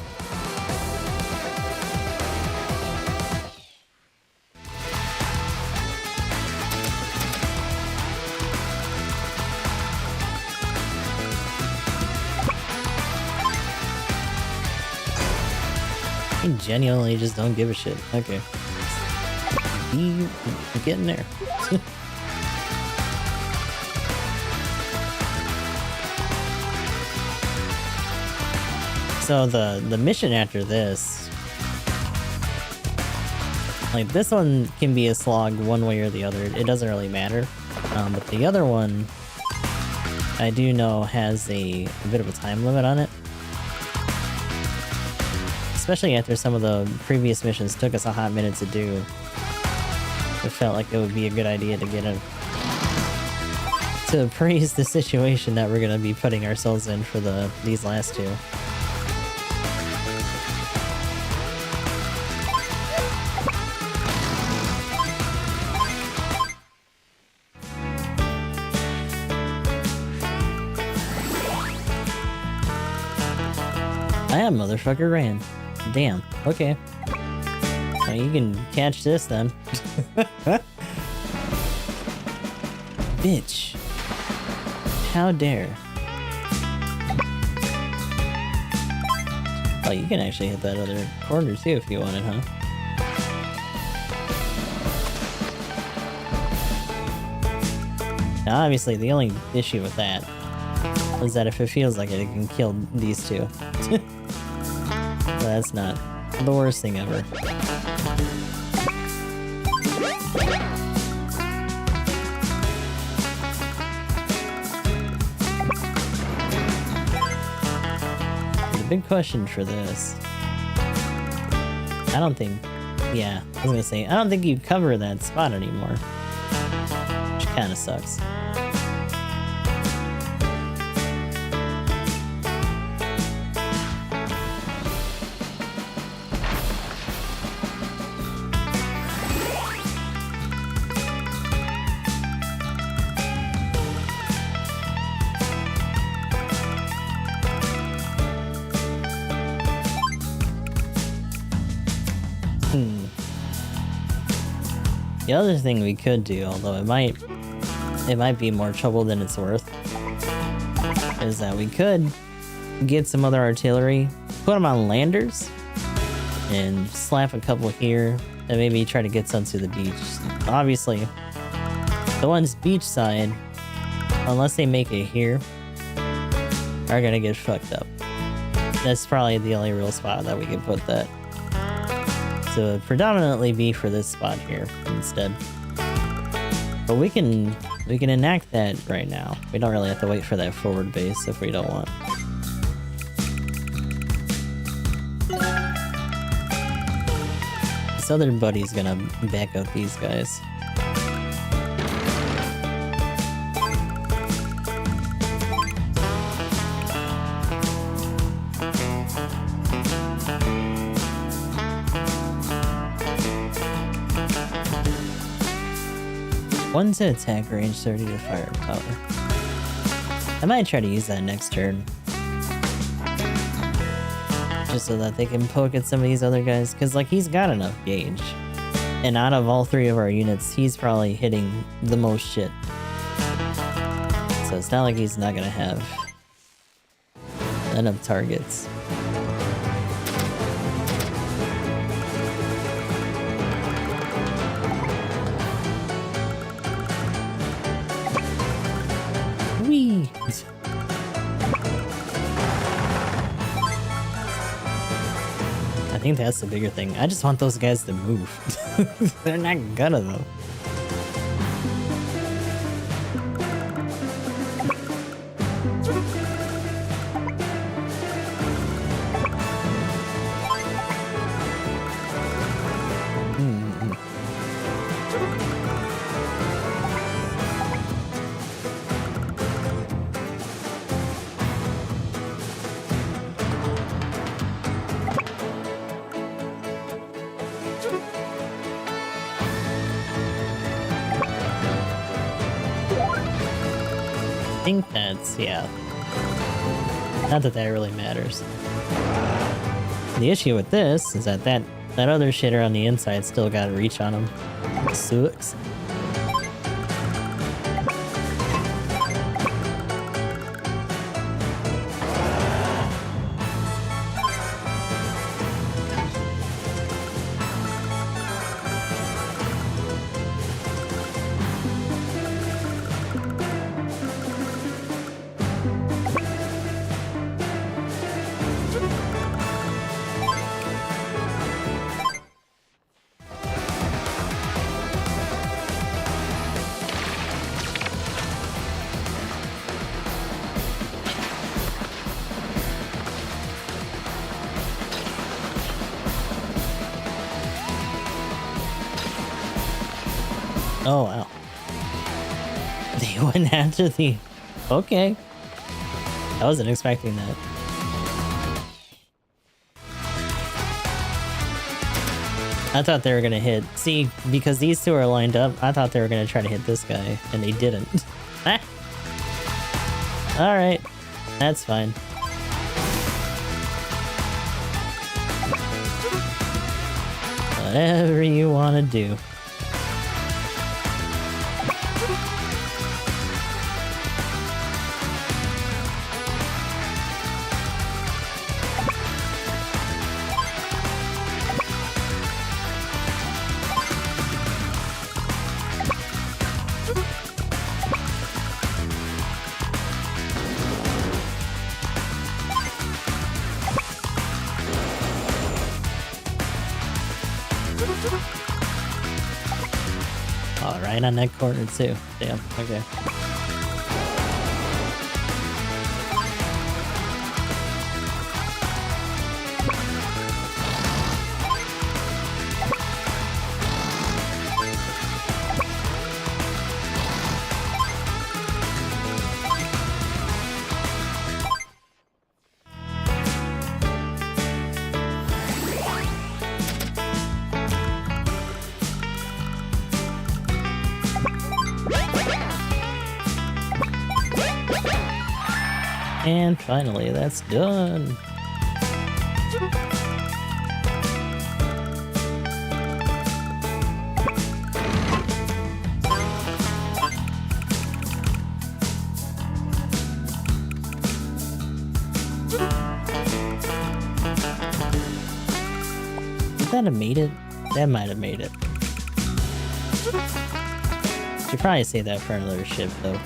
I genuinely just don't give a shit. Okay. You getting there. So the mission after this, like this one can be a slog one way or the other. It doesn't really matter. But the other one, I do know has a bit of a time limit on it. Especially after some of the previous missions took us a hot minute to do. It felt like it would be a good idea to get him to appraise the situation that we're gonna be putting ourselves in for these last two. That motherfucker ran. Damn. Okay. Well, you can catch this then. Bitch. How dare. Oh, you can actually hit that other corner too if you wanted, huh? Now, obviously, the only issue with that is that if it feels like it can kill these two. That's not the worst thing ever. The big question for this, I don't think, yeah, I was gonna say, I don't think you cover that spot anymore, which kind of sucks. The other thing we could do, although it might be more trouble than it's worth, is that we could get some other artillery, put them on landers, and slap a couple here, and maybe try to get some to the beach. Obviously, the ones beachside, unless they make it here, are gonna get fucked up. That's probably the only real spot that we can put that. So predominantly be for this spot here instead. But we can enact that right now. We don't really have to wait for that forward base if we don't want. This other buddy's gonna back up these guys. One to attack range, 30 to firepower. I might try to use that next turn. Just so that they can poke at some of these other guys. Because, like, he's got enough gauge. And out of all three of our units, he's probably hitting the most shit. So it's not like he's not gonna have enough targets. think that's the bigger thing. I just want those guys to move. They're not gonna though. I think that's, yeah. Not that that really matters. The issue with this is that that other shitter on the inside still got reach on him. Sucks. Oh, wow. They went after the... Okay. I wasn't expecting that. I thought they were gonna hit... See, because these two are lined up, I thought they were gonna try to hit this guy, and they didn't. Ah! Alright. That's fine. Whatever you want to do. Oh, right on that corner too. Damn, okay. And finally, that's done. Would that have made it? That might have made it. Should probably save that for another ship, though.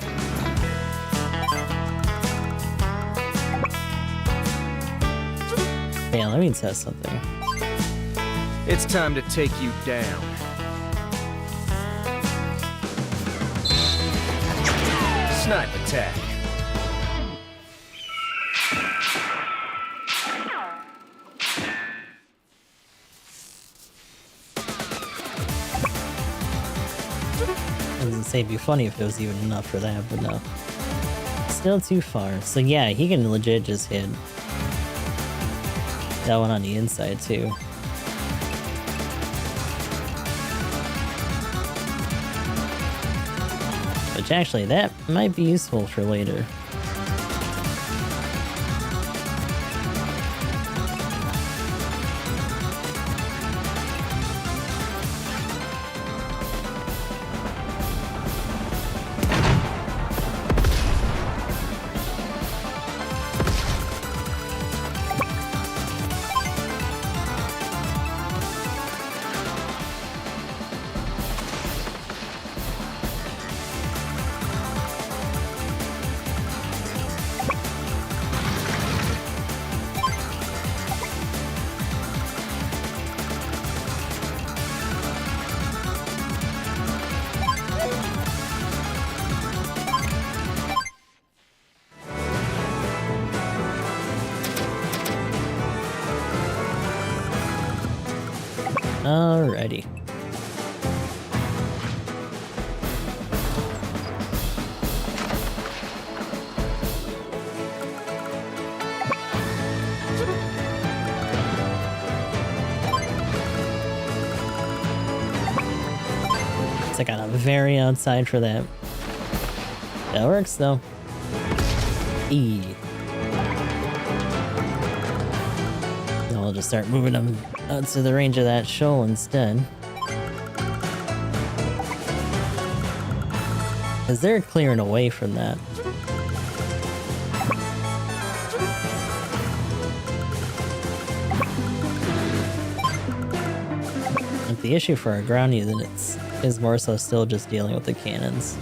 Yeah, let me test something. It's time to take you down. Snipe attack. I was gonna say it'd be funny if it was even enough for that, but no. Still too far. So yeah, he can legit just hit that one on the inside too. Which actually, that might be useful for later. Alrighty. I got a very outside for that. That works though. E. Now we'll just start moving them out to the range of that shoal instead. Because they're clearing away from that. But the issue for our ground units is more so still just dealing with the cannons.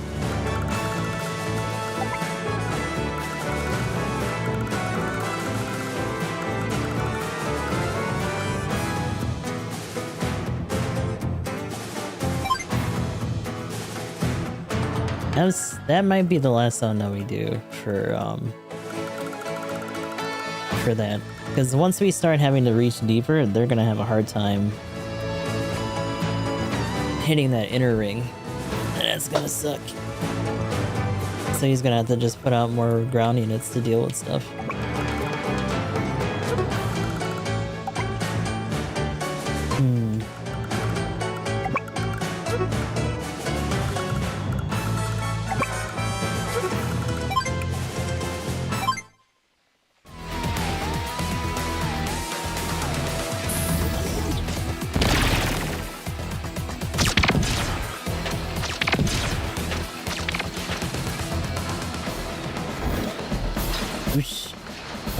That might be the last zone that we do for that. Because once we start having to reach deeper, they're gonna have a hard time hitting that inner ring. And that's gonna suck. So he's gonna have to just put out more ground units to deal with stuff.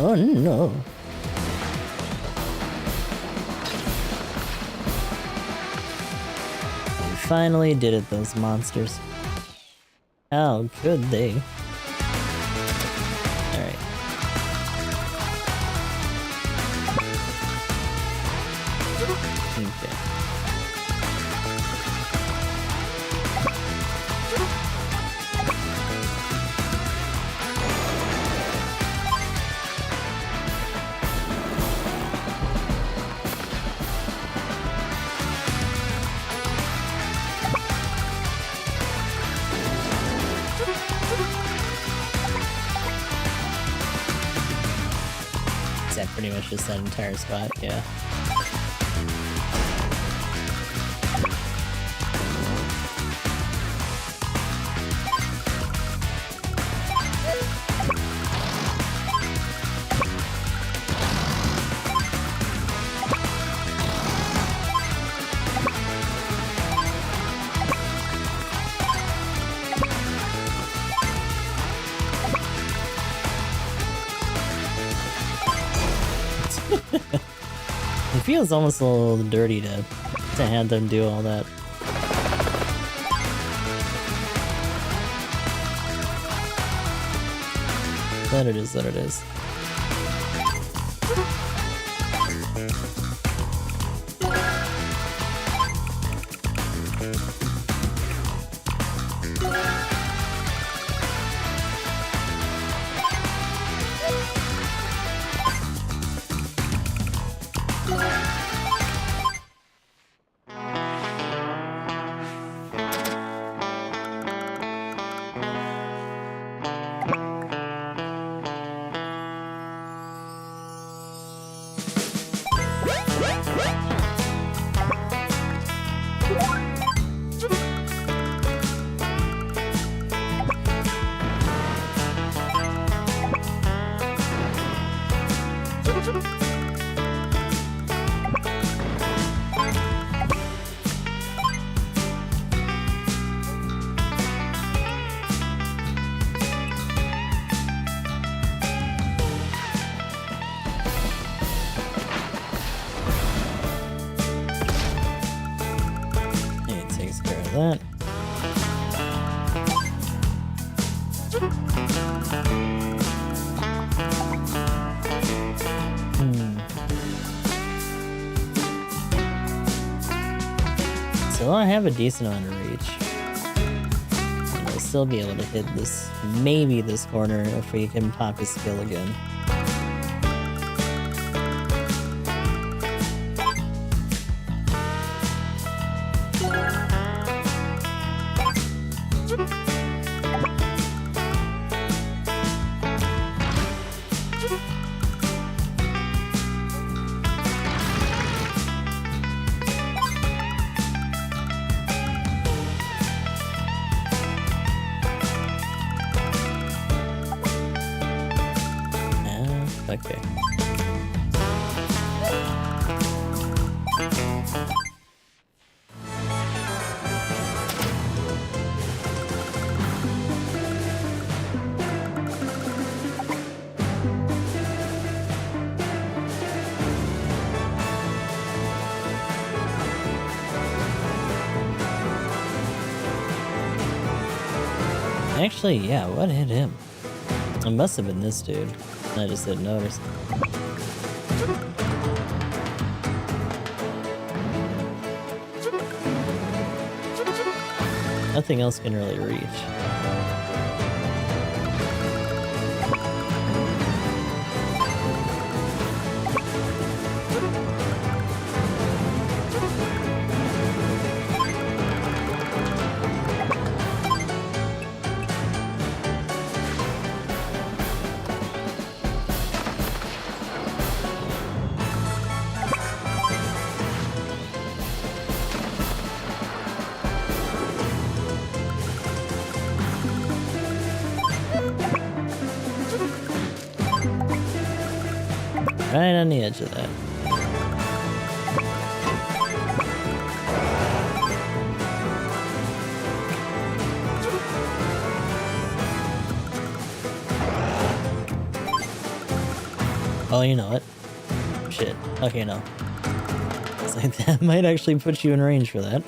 Oh no. We finally did it, those monsters. How could they? Alright. Okay. Pretty much just that entire spot, yeah. It feels almost a little dirty to have them do all that. But it is what it is. That. So I have a decent amount of reach. And we'll still be able to hit this, maybe this corner if we can pop his skill again. Okay. Actually, yeah, what hit him? It must have been this dude. I just didn't notice. Nothing else can really reach. Right on the edge of that. Oh, you know it. Shit. Okay, no. It's like that might actually put you in range for that.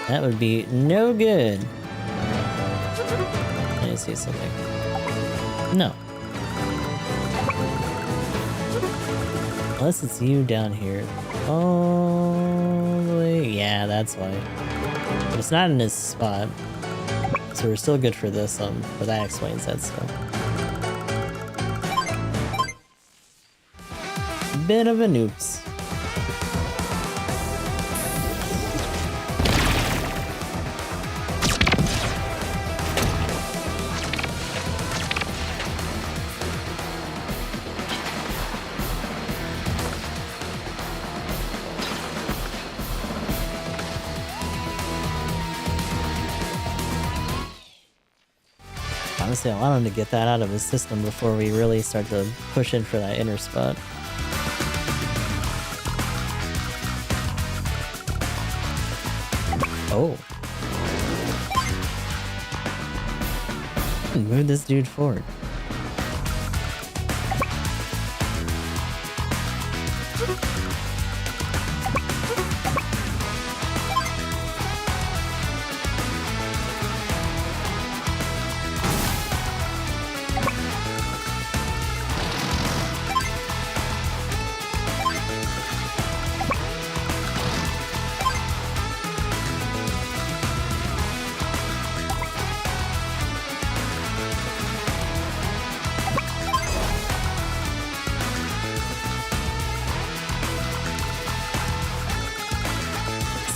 That would be no good. Let me see something. No. Unless it's you down here. Oh, yeah, that's why. But it's not in this spot. So we're still good for this, but that explains that stuff. Bit of a noops. Honestly, I want him to get that out of his system before we really start to push in for that inner spot. Oh. Move this dude forward.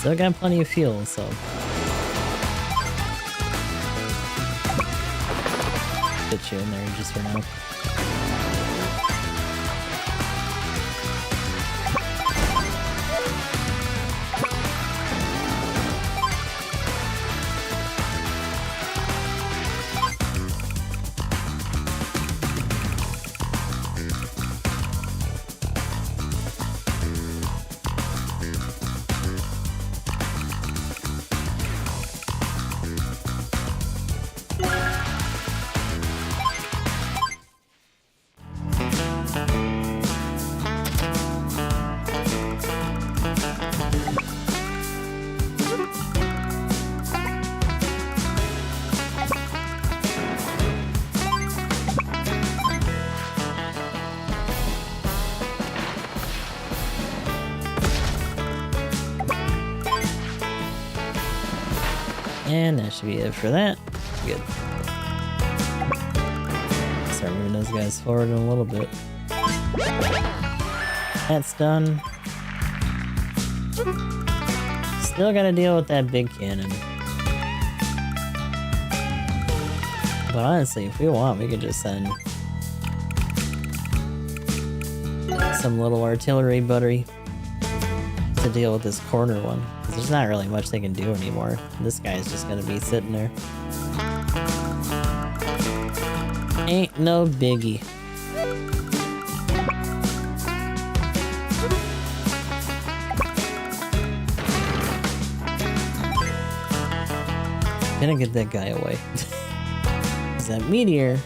Still got plenty of fuel, so. Put you in there just for now. And that should be it for that. Good. Start moving those guys forward in a little bit. That's done. Still gotta deal with that big cannon. But honestly, if we want, we could just send some little artillery buddy to deal with this corner one. 'Cause there's not really much they can do anymore. This guy's just gonna be sitting there. Ain't no biggie. Gonna get that guy away. Cause that meteor,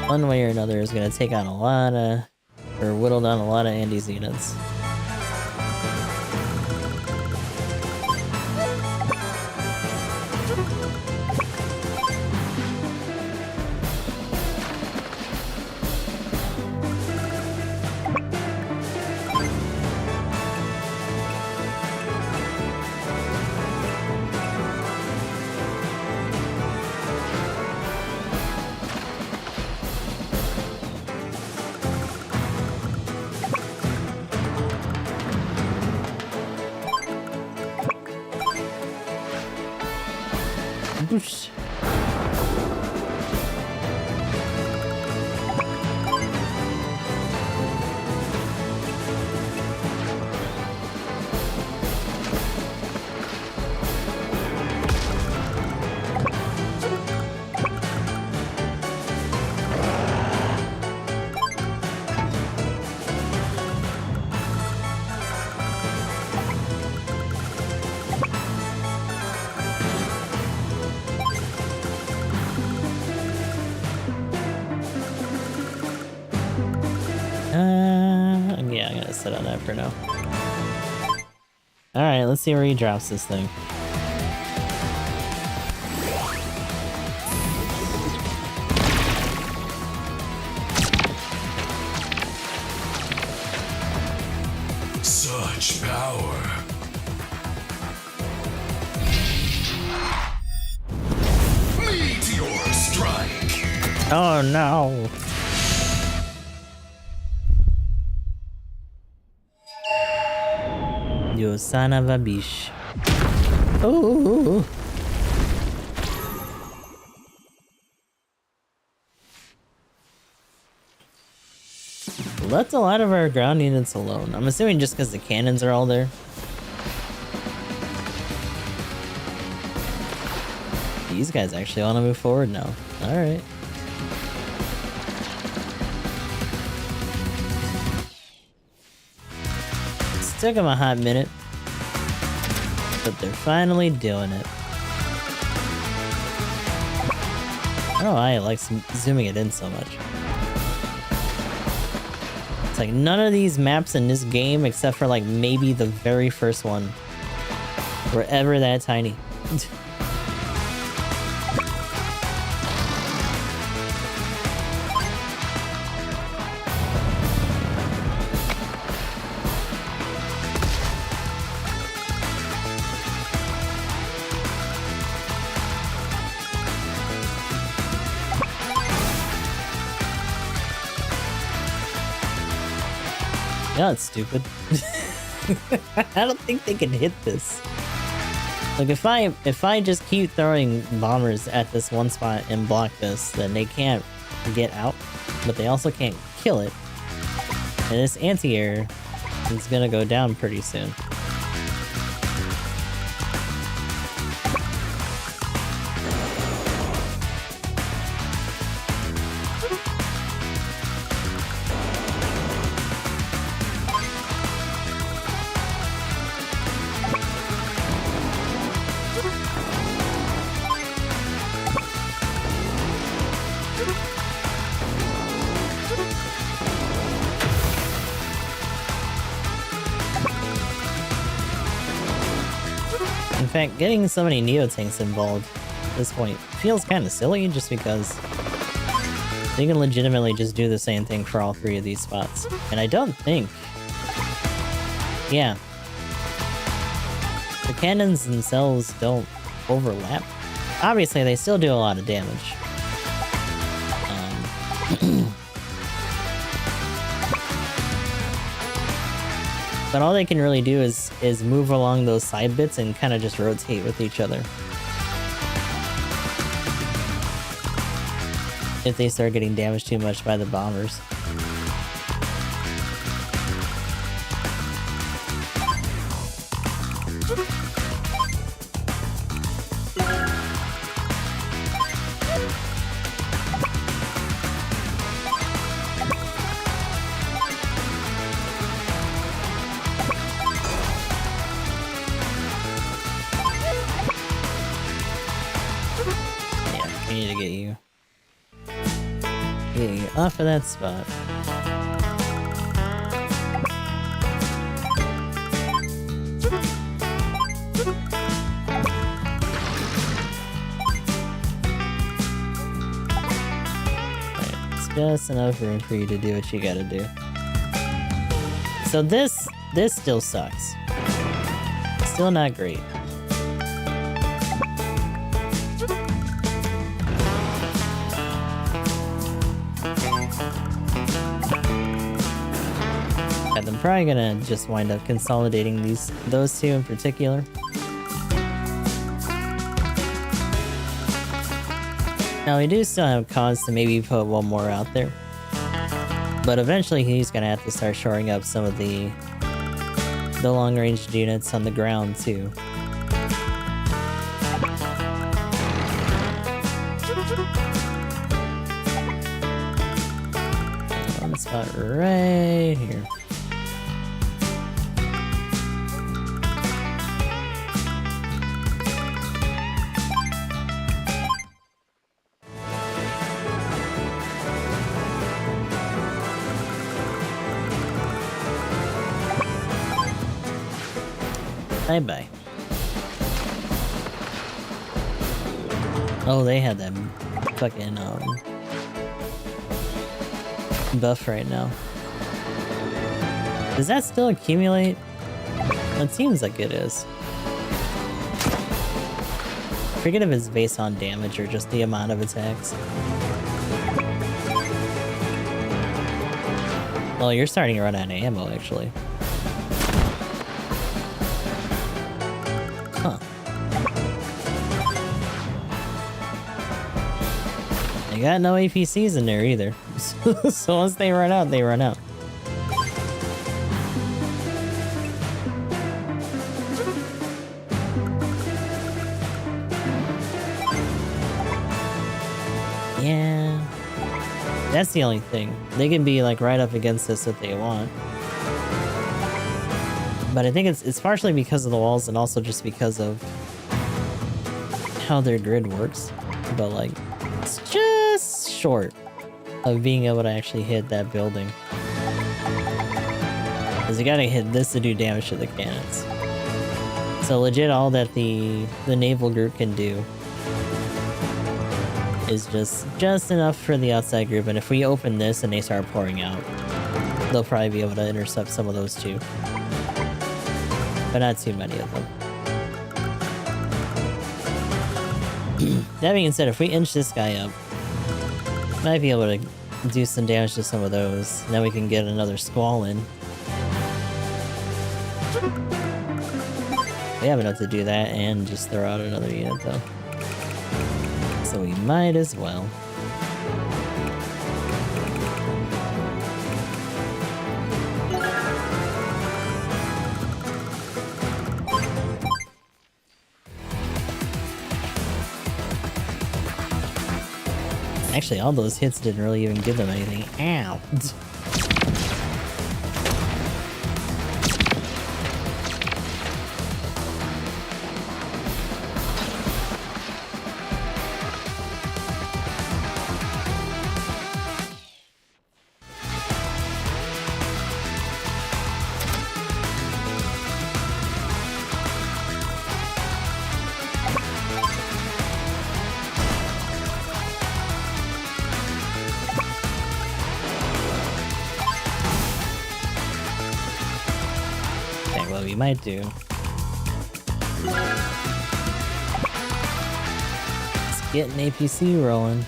one way or another, is gonna take on a lot of, or whittle down a lot of Andy's units. Boosh. Yeah, I'm gonna sit on that for now. Alright, let's see where he drops this thing. Such power. Meteor strike. Oh no! You son of a bitch. Ooh. Left a lot of our ground units alone. I'm assuming just because the cannons are all there. These guys actually want to move forward now. Alright. Took them a hot minute, but they're finally doing it. I don't know why I like zooming it in so much. It's like none of these maps in this game, except for like maybe the very first one, were ever that tiny. Yeah, it's stupid. I don't think they can hit this. Like if I just keep throwing bombers at this one spot and block this, then they can't get out, but they also can't kill it. And this anti-air is gonna go down pretty soon. In fact, getting so many Neo-Tanks involved at this point feels kind of silly, just because they can legitimately just do the same thing for all three of these spots. And I don't think... Yeah. The cannons themselves don't overlap. Obviously, they still do a lot of damage. But all they can really do is move along those side bits and kind of just rotate with each other. if they start getting damaged too much by the bombers. Yeah, we need to get you. Get you off of that spot. Just enough room for you to do what you gotta do. So this still sucks. Still not great. And I'm probably gonna just wind up consolidating those two in particular. Now we do still have cause to maybe put one more out there, but eventually he's gonna have to start shoring up some of the long-range units on the ground too. One spot right here. Bye-bye. Oh, they had that fucking, buff right now. Does that still accumulate? It seems like it is. I forget if it's based on damage or just the amount of attacks. Well, you're starting to run out of ammo, actually. Huh. They got no APCs in there either. So once they run out, they run out. Yeah. That's the only thing. They can be like right up against us if they want. But I think it's partially because of the walls and also just because of how their grid works. But like, it's just short of being able to actually hit that building. Because you gotta hit this to do damage to the cannons. So legit all that the naval group can do is just enough for the outside group, and if we open this and they start pouring out, they'll probably be able to intercept some of those too. But not too many of them. That being said, if we inch this guy up, might be able to do some damage to some of those. Now we can get another squall in. We have enough to do that and just throw out another unit though. So we might as well. Actually, all those hits didn't really even give them anything. Ow! We might do. Let's get an APC rolling.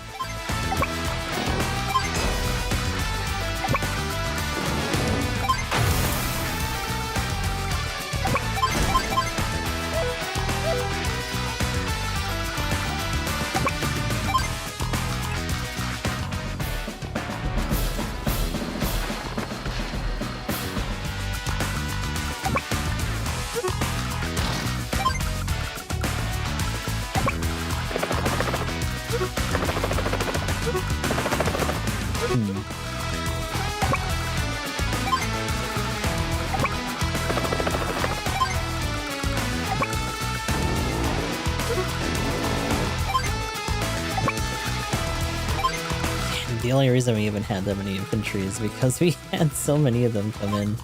The only reason we even had that many infantry is because we had so many of them come in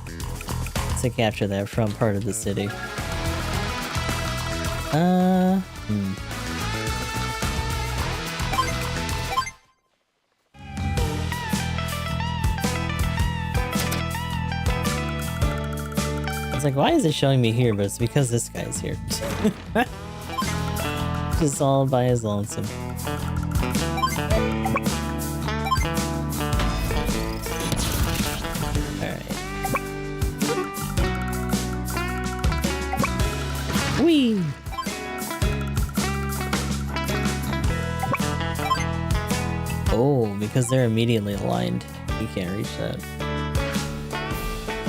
to capture that front part of the city. It's like, why is it showing me here? But it's because this guy's here. Just all by his lonesome. Whee! Oh, because they're immediately aligned. You can't reach that.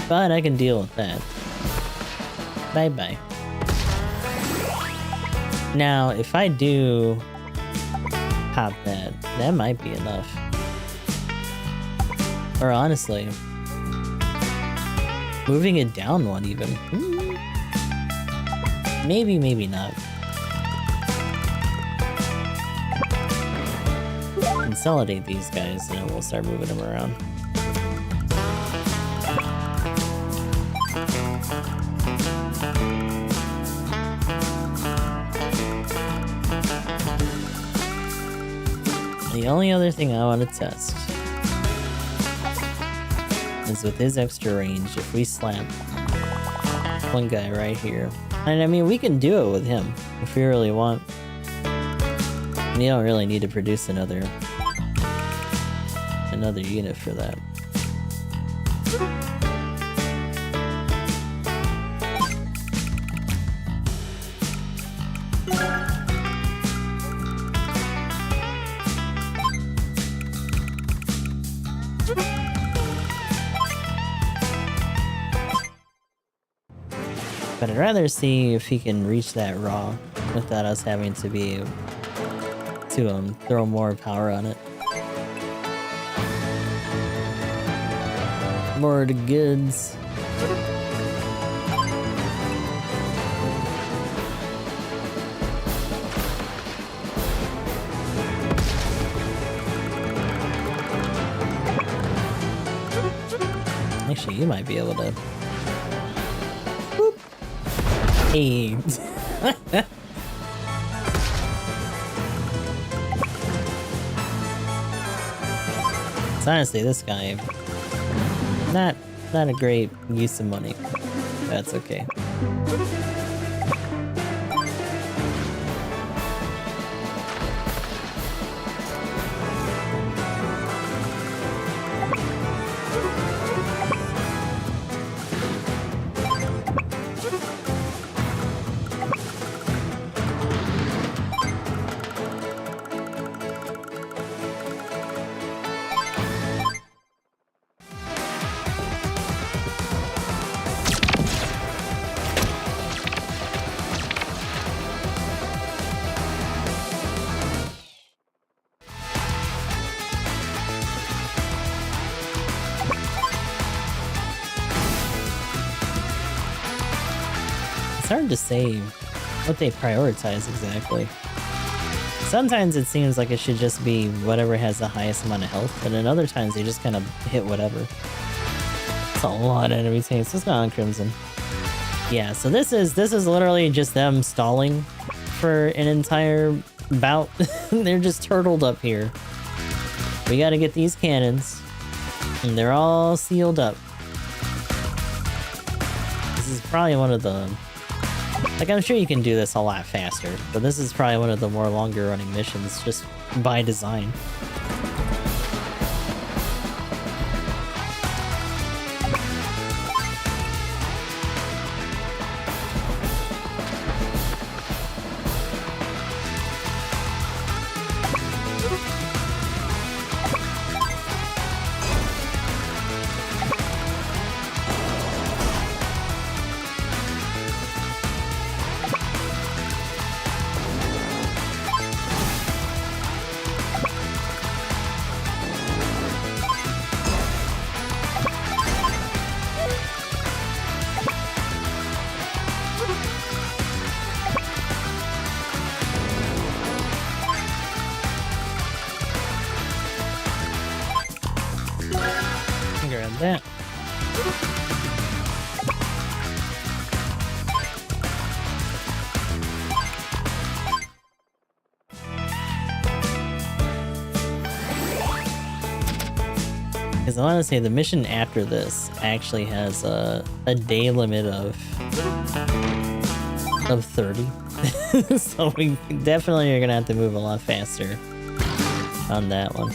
But I can deal with that. Bye-bye. Now, if I do pop that, that might be enough. Or honestly, moving it down one even. Maybe, maybe not. Consolidate these guys and then we'll start moving them around. The only other thing I want to test is with his extra range, if we slap one guy right here. And I mean, we can do it with him if we really want. We don't really need to produce another unit for that. But I'd rather see if he can reach that raw without us having to be to throw more power on it. More of the goods. Actually, you might be able to. Boop. Hey. So honestly, this guy, not a great use of money. That's okay. It's hard to say what they prioritize exactly. Sometimes it seems like it should just be whatever has the highest amount of health, but in other times they just kind of hit whatever. It's a lot of enemy tanks. Let's go on Crimson. Yeah, so this is literally just them stalling for an entire bout. They're just turtled up here. We gotta get these cannons, and they're all sealed up. This is probably one of the... Like, I'm sure you can do this a lot faster, but this is probably one of the more longer running missions, just by design. that. Because I want to say the mission after this actually has a day limit of 30. So we definitely are gonna have to move a lot faster on that one.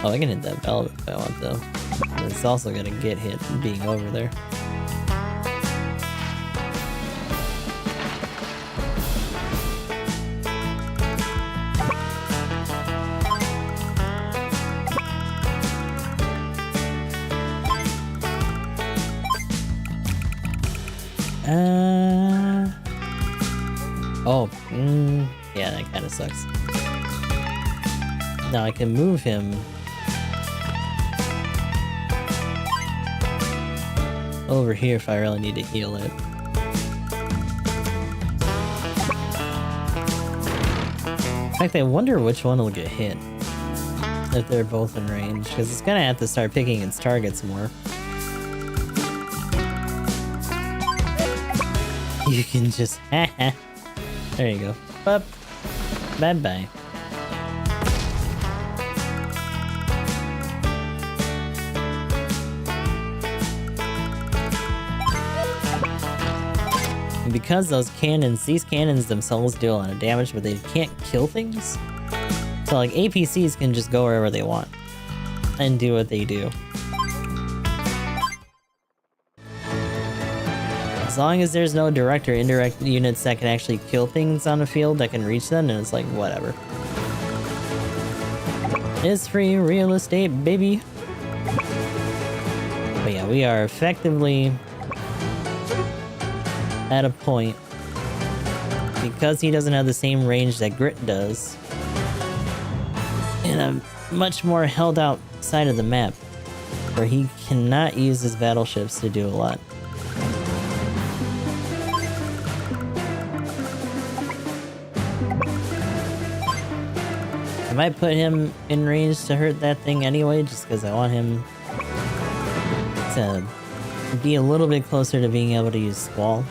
Oh, I can hit that bell if I want though. It's also gonna get hit being over there. Yeah, that kind of sucks. Now I can move him over here if I really need to heal it. In fact, I wonder which one will get hit if they're both in range, because it's gonna have to start picking its targets more. You can just there you go. Up. Bye bye. And because these cannons themselves do a lot of damage, but they can't kill things. So like APCs can just go wherever they want and do what they do. As long as there's no direct or indirect units that can actually kill things on the field that can reach them, and it's like, whatever. It's free real estate, baby. But yeah, we are effectively at a point, because he doesn't have the same range that Grit does, in a much more held out side of the map, where he cannot use his battleships to do a lot. I might put him in range to hurt that thing anyway, just because I want him to be a little bit closer to being able to use Squall.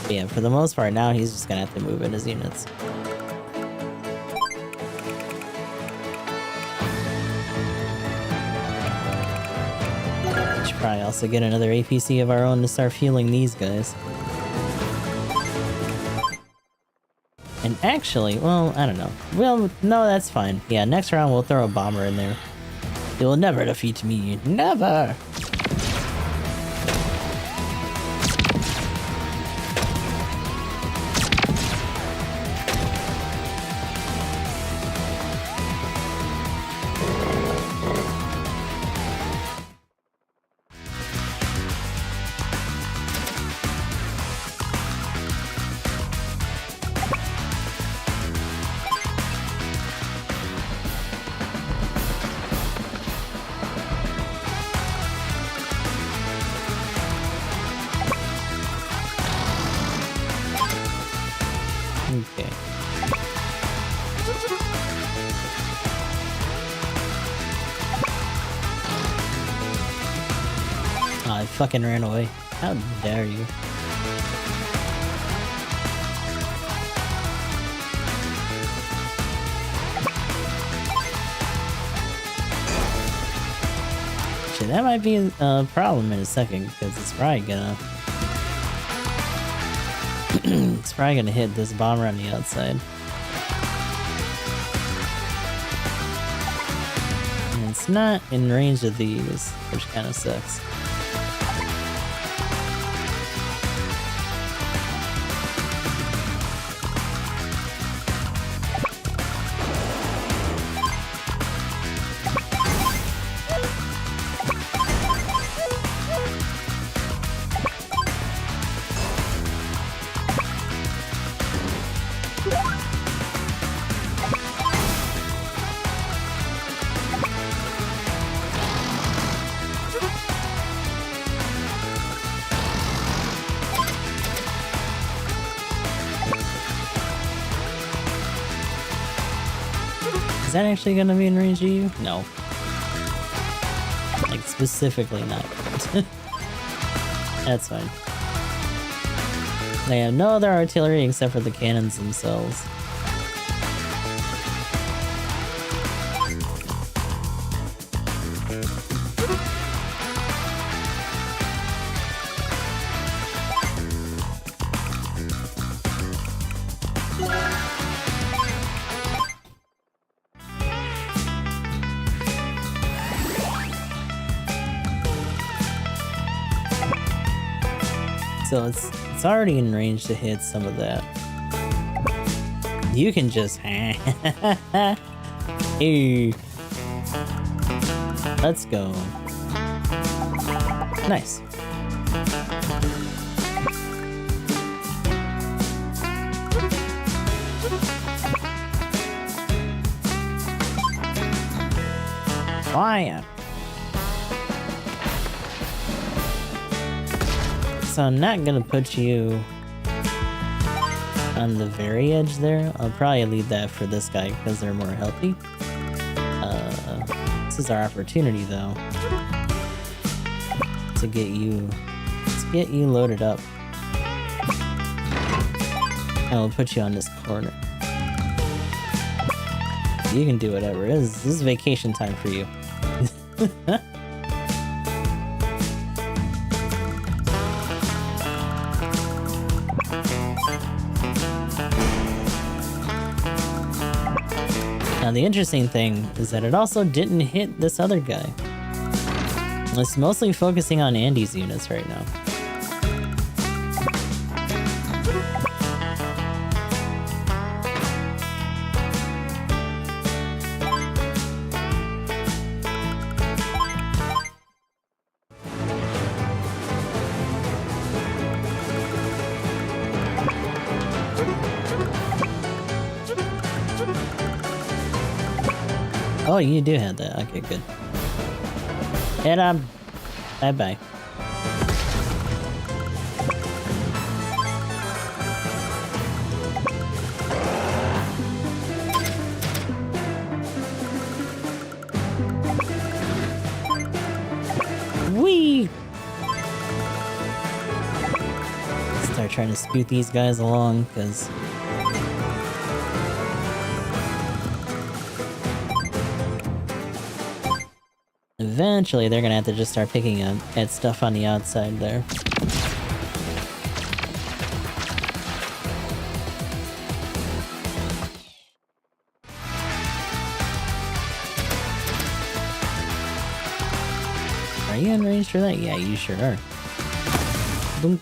But yeah, for the most part now he's just gonna have to move in his units. Should probably also get another APC of our own to start fueling these guys. And actually, well, I don't know. Well, no, that's fine. Yeah, next round we'll throw a bomber in there. It will never defeat me. Never! Okay. Oh, I fucking ran away. How dare you? Actually, that might be a problem in a second, because it's probably gonna... it's probably gonna hit this bomber on the outside. And it's not in range of these, which kind of sucks. Is that actually gonna be in range of you? No. Like, specifically not. That's fine. They have no other artillery except for the cannons themselves. So it's already in range to hit some of that. You can just hey. Let's go. Nice. Fire. So I'm not gonna put you on the very edge there. I'll probably leave that for this guy because they're more healthy. This is our opportunity though to get you loaded up. And we'll put you on this corner. You can do whatever. This is vacation time for you. Now the interesting thing is that it also didn't hit this other guy. It's mostly focusing on Andy's units right now. Oh, you do have that. Okay, good. And bye-bye. Whee! Start trying to scoot these guys along, because eventually they're gonna have to just start picking at stuff on the outside there. Are you in range for that? Yeah, you sure are. Boink.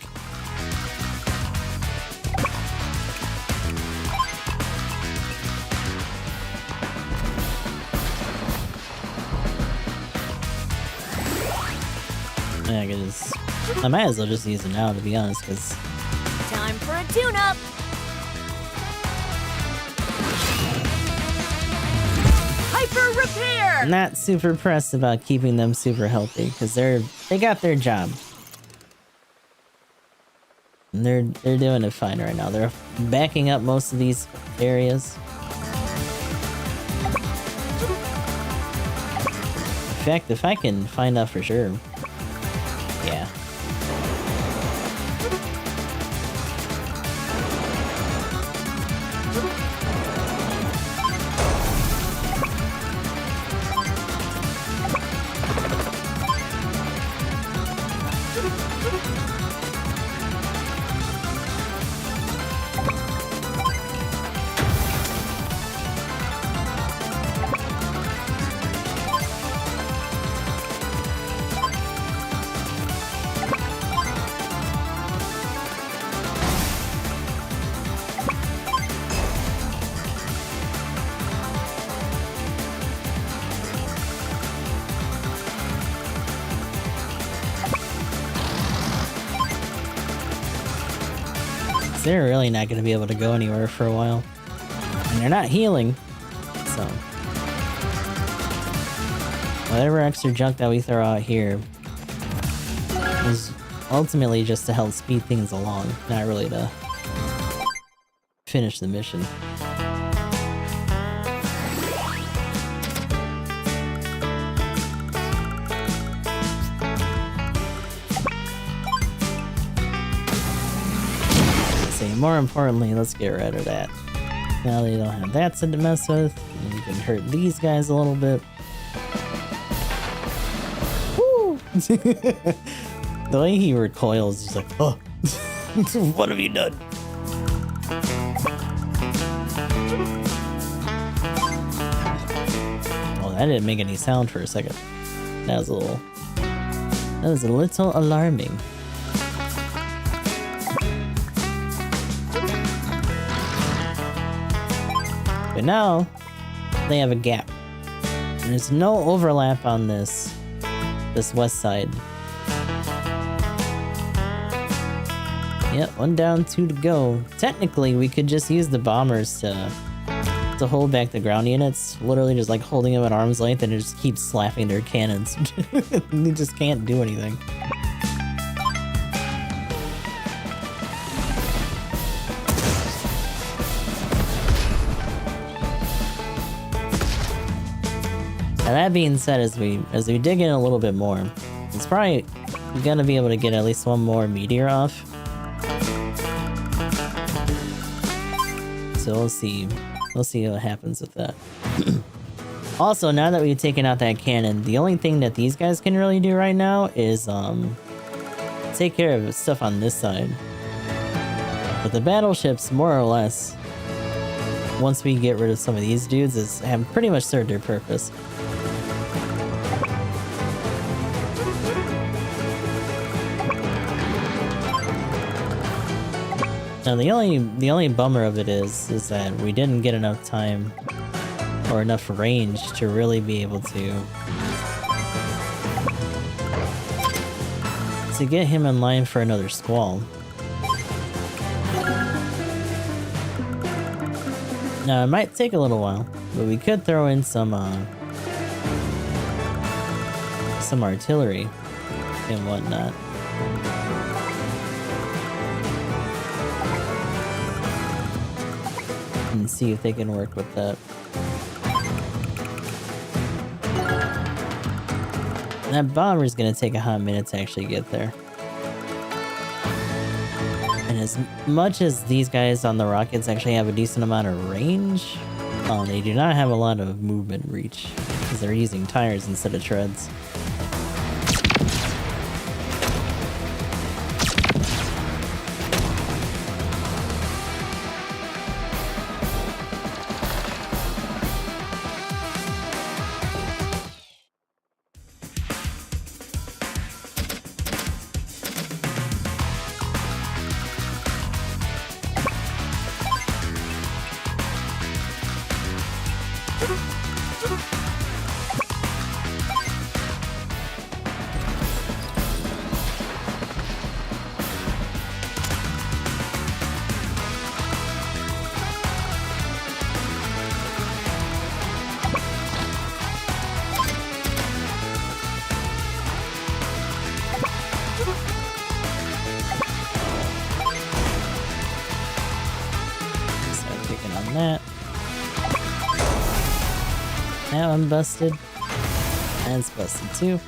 I might as well just use it now, to be honest, because Time for a tune-up. Hyper repair. I'm not super pressed about keeping them super healthy, because they got their job. And they're doing it fine right now. They're backing up most of these areas. In fact, if I can find out for sure. Yeah. They're really not going to be able to go anywhere for a while. And they're not healing, so whatever extra junk that we throw out here is ultimately just to help speed things along, not really to finish the mission. And more importantly, let's get rid of that. Now they don't have that to mess with. And we can hurt these guys a little bit. Woo! The way he recoils, he's like, oh, what have you done? Oh, that didn't make any sound for a second. That was a little alarming. But now they have a gap. And there's no overlap on this west side. Yep, 1 down, 2 to go. Technically, we could just use the bombers to hold back the ground units. Literally just like holding them at arm's length and just keep slapping their cannons. They just can't do anything. Now that being said, as we dig in a little bit more, it's probably gonna be able to get at least 1 more meteor off. So we'll see what happens with that. Also, now that we've taken out that cannon, the only thing that these guys can really do right now is take care of stuff on this side. But the battleships, more or less, once we get rid of some of these dudes, have pretty much served their purpose. Now the only bummer of it is that we didn't get enough time or enough range to really be able to get him in line for another squall. Now it might take a little while, but we could throw in some artillery and whatnot. And see if they can work with that. That bomber's gonna take a hot minute to actually get there. And as much as these guys on the rockets actually have a decent amount of range, they do not have a lot of movement reach because they're using tires instead of treads. That one busted. That's busted too.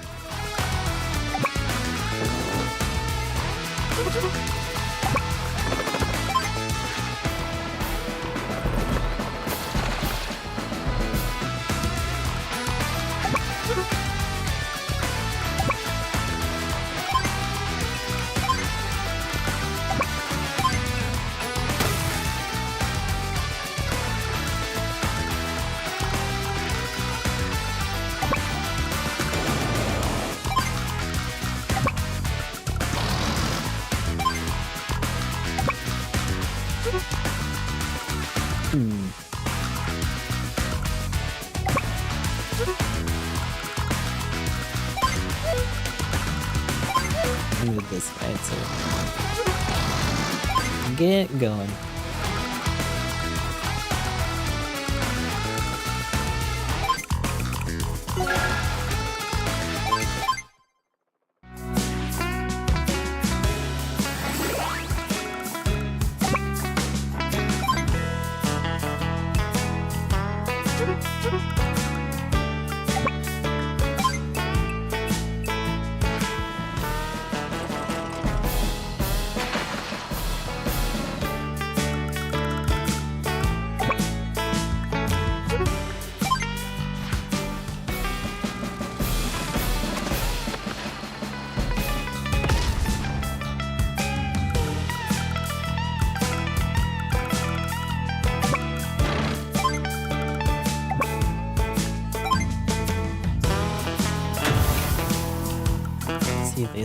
Move this guy to get going.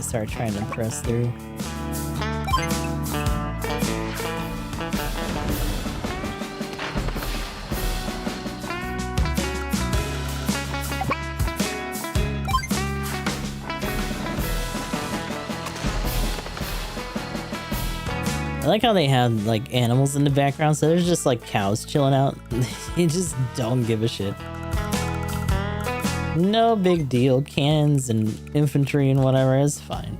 start trying to press through. I like how they have like animals in the background, so there's just like cows chilling out. They just don't give a shit. No big deal. Cannons and infantry and whatever is fine.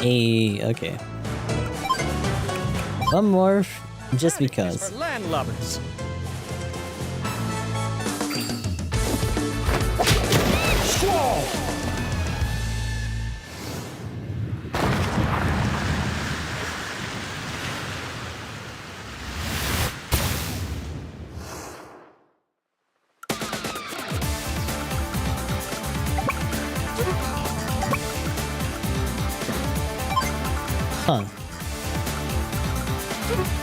Hey, okay. One more, just because. For landlubbers. Squall! Huh.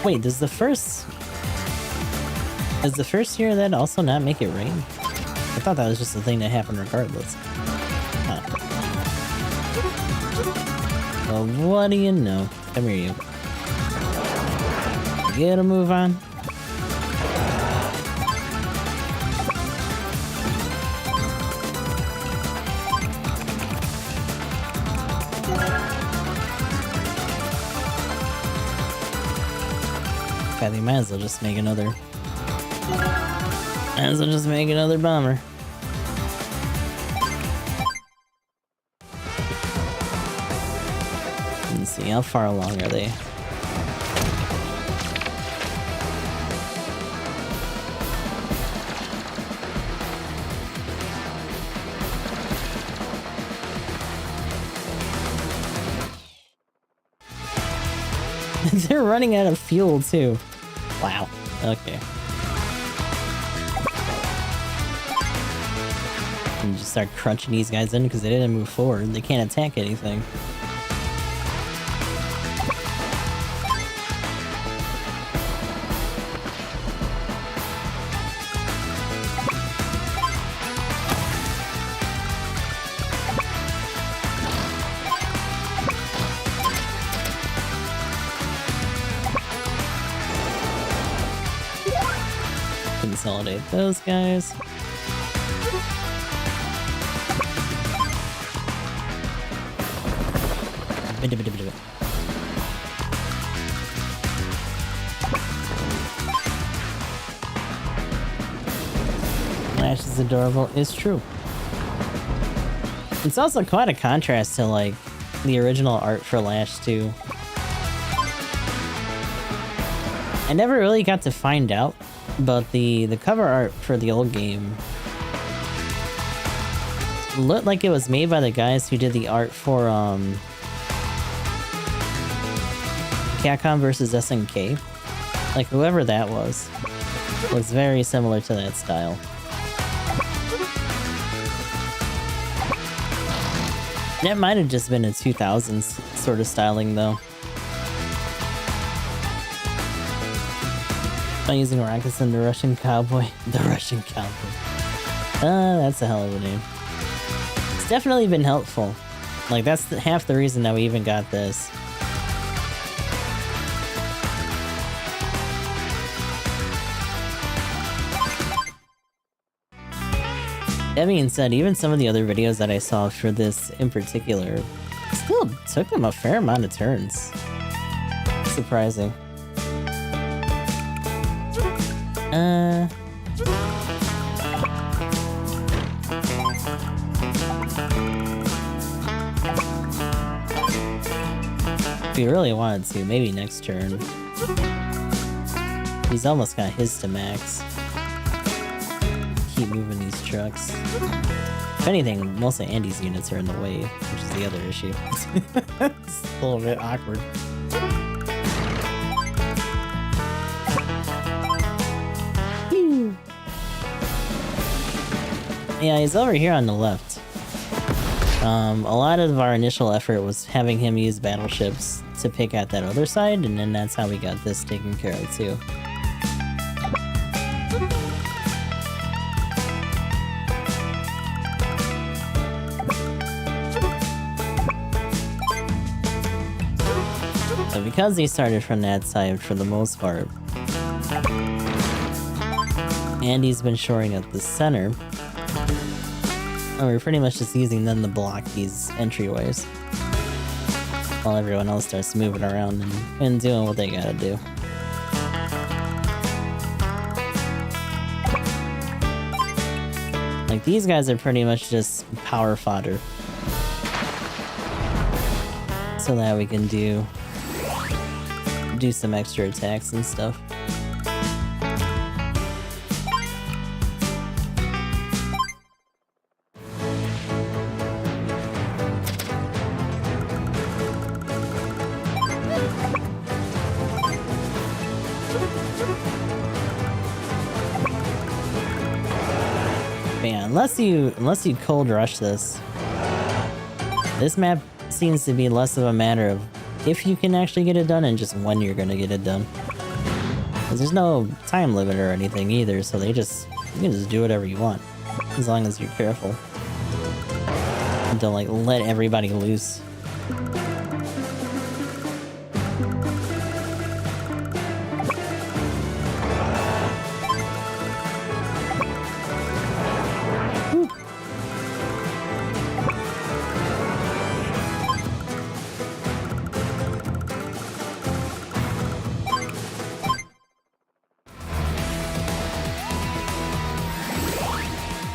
Wait, does the first year of that also not make it rain? I thought that was just a thing that happened regardless. Huh. Well, what do you know? Come here, you. Get a move on. God, they might as well just make another. Might as well just make another bomber. Let's see, how far along are they? They're running out of fuel too. Wow. Okay. And just start crunching these guys in because they didn't move forward. They can't attack anything. Consolidate those guys. Lash is adorable, is true. It's also quite a contrast to like the original art for Lash too. I never really got to find out, but the cover art for the old game looked like it was made by the guys who did the art for Capcom vs SNK. Like whoever that was. Looks very similar to that style. That might have just been a 2000s sort of styling though. I'm using rockets and the Russian cowboy. The Russian cowboy. That's a hell of a name. It's definitely been helpful. Like, that's half the reason that we even got this. That being said, even some of the other videos that I saw for this in particular still took them a fair amount of turns. Surprising. If you really wanted to, maybe next turn. He's almost got his to max. Keep moving these trucks. If anything, most of Andy's units are in the way, which is the other issue. It's a little bit awkward. Yeah, he's over here on the left. A lot of our initial effort was having him use battleships to pick at that other side, and then that's how we got this taken care of too. But because he started from that side for the most part, and he's been shoring up the center, we're pretty much just using them to block these entryways while everyone else starts moving around and doing what they gotta do. Like, these guys are pretty much just power fodder so that we can do some extra attacks and stuff. Man, unless you cold rush this map seems to be less of a matter of if you can actually get it done and just when you're gonna get it done. Because there's no time limit or anything either, so you can just do whatever you want as long as you're careful and don't like let everybody loose.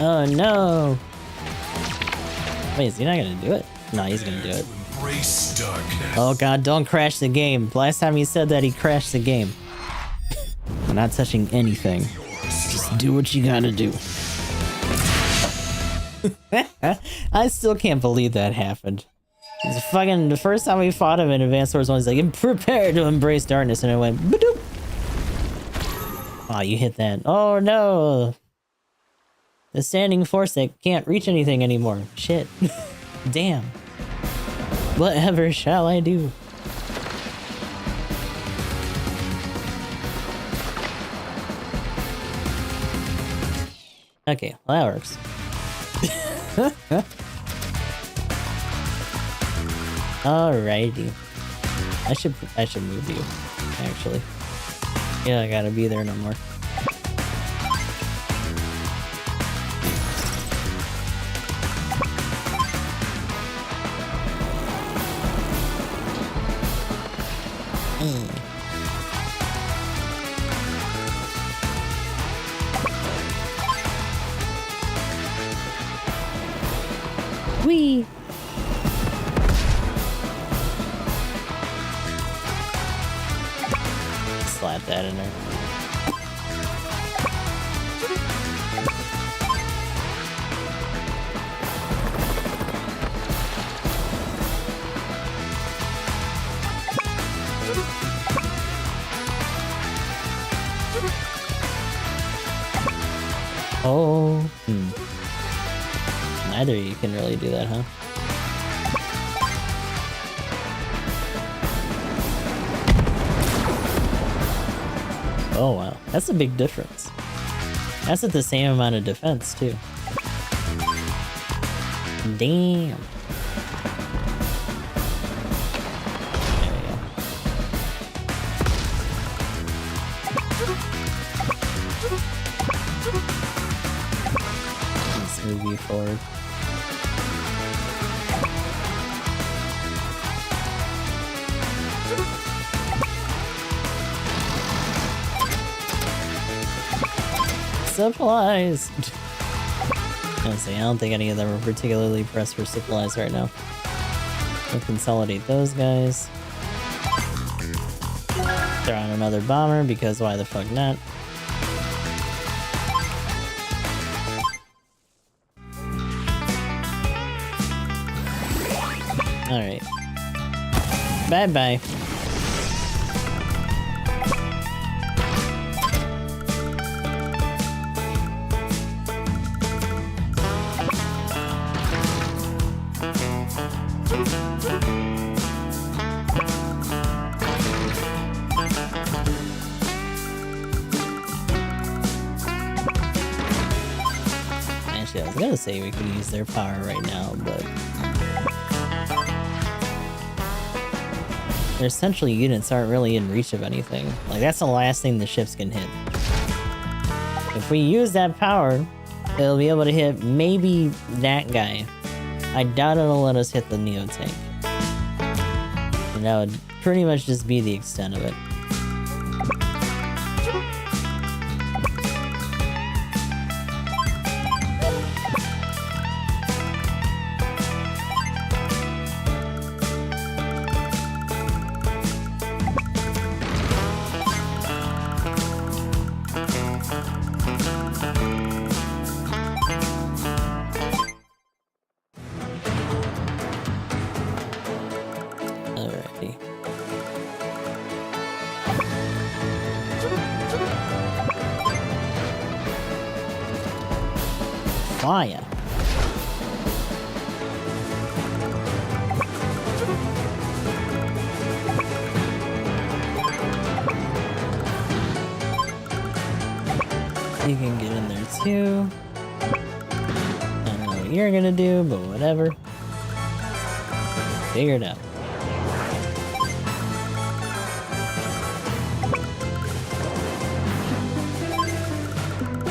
Oh no! Wait, is he not gonna do it? No, he's gonna do it. Embrace darkness. Oh god, don't crash the game. Last time he said that, he crashed the game. I'm not touching anything. Just do what you gotta do. I still can't believe that happened. It's fucking the first time we fought him in Advanced Wars 1, he's like, prepare to embrace darkness, and it went ba-doop. Oh, you hit that. Oh no! The standing force that can't reach anything anymore. Shit. Damn. Whatever shall I do? Okay, well that works. Alrighty. I should move you, actually. Yeah, I gotta be there no more. Whee! Slap that in there. Oh, neither of you can really do that, huh? Oh wow, that's a big difference. That's at the same amount of defense too. Damn. There we go. Let's move you forward. Supplies! Honestly, I don't think any of them are particularly pressed for supplies right now. We'll consolidate those guys. Throw on another bomber, because why the fuck not? Alright. Bye-bye. Actually, I was gonna say we could use their power right now, but their central units aren't really in reach of anything. Like, that's the last thing the ships can hit. If we use that power, it'll be able to hit maybe that guy. I doubt it'll let us hit the Neo tank. And that would pretty much just be the extent of it. Alrighty. Fire. You can get in there too. I don't know what you're gonna do, but whatever. Figure it out.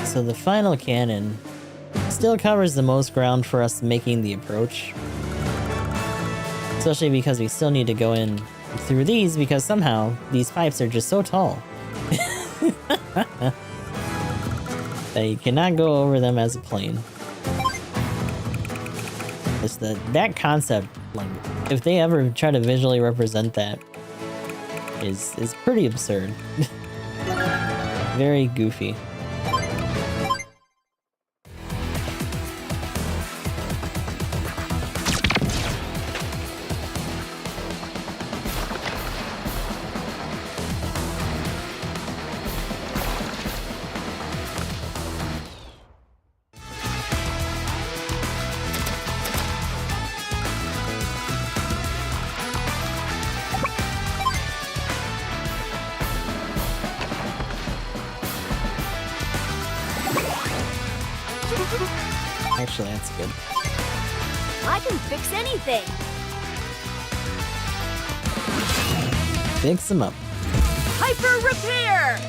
So the final cannon still covers the most ground for us making the approach. Especially because we still need to go in through these because somehow these pipes are just so tall. That you cannot go over them as a plane. It's that concept, like, if they ever try to visually represent that, is pretty absurd. Very goofy. Actually, that's good. I can fix anything. Fix them up. Hyper repair!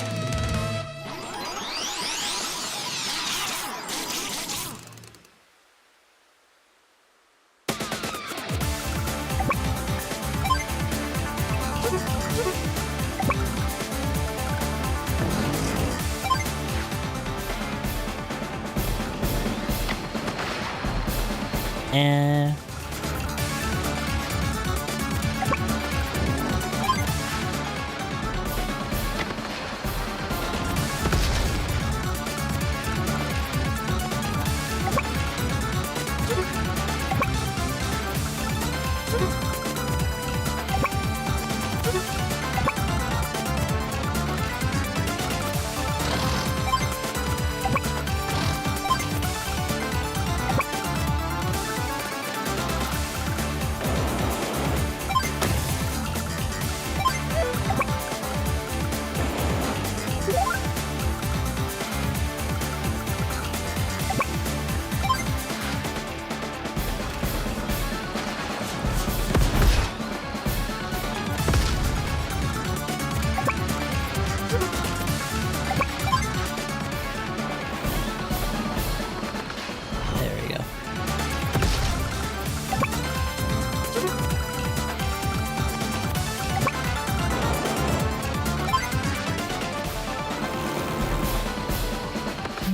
There we go.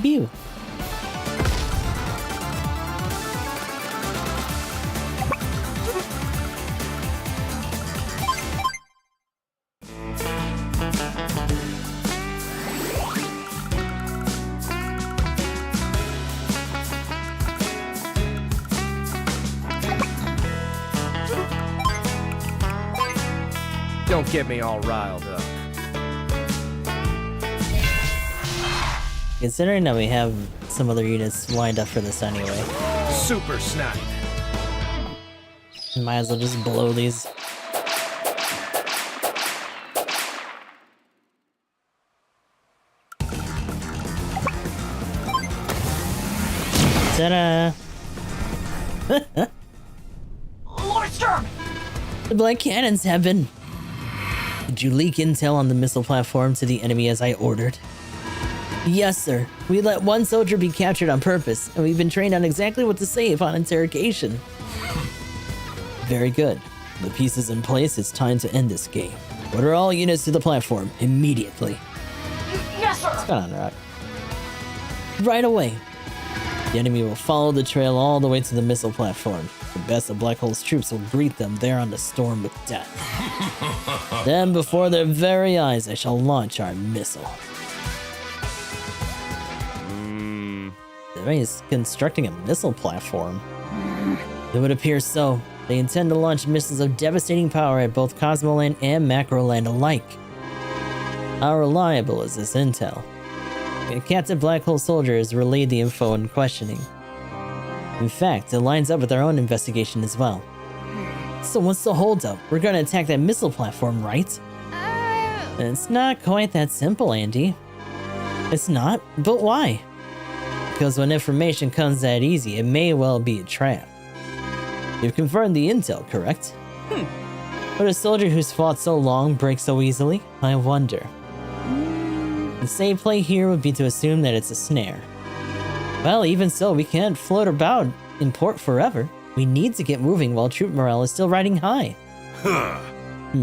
Pew. Don't get me all riled up. Considering that we have some other units lined up for this anyway. Super snipe. Might as well just blow these. Ta-da! Lord Storm! The black cannons have been... Did you leak intel on the missile platform to the enemy as I ordered? Yes, sir. We let one soldier be captured on purpose, and we've been trained on exactly what to say upon interrogation. Very good. The pieces in place, it's time to end this game. Order all units to the platform, immediately. Yes, sir! What's going on, Rock? Right away. The enemy will follow the trail all the way to the missile platform. The best of Black Hole's troops will greet them there on the storm with death. Then, before their very eyes, I shall launch our missile. The enemy is constructing a missile platform. It would appear so. They intend to launch missiles of devastating power at both Cosmoland and Macroland alike. How reliable is this intel? Captain Black Hole Soldier has relayed the info in questioning. In fact, it lines up with our own investigation as well. So what's the holdup? We're gonna attack that missile platform, right? It's not quite that simple, Andy. It's not? But why? Because when information comes that easy, it may well be a trap. You've confirmed the intel, correct? Would a soldier who's fought so long break so easily? I wonder. The safe play here would be to assume that it's a snare. Well, even so, we can't float about in port forever. We need to get moving while troop morale is still riding high.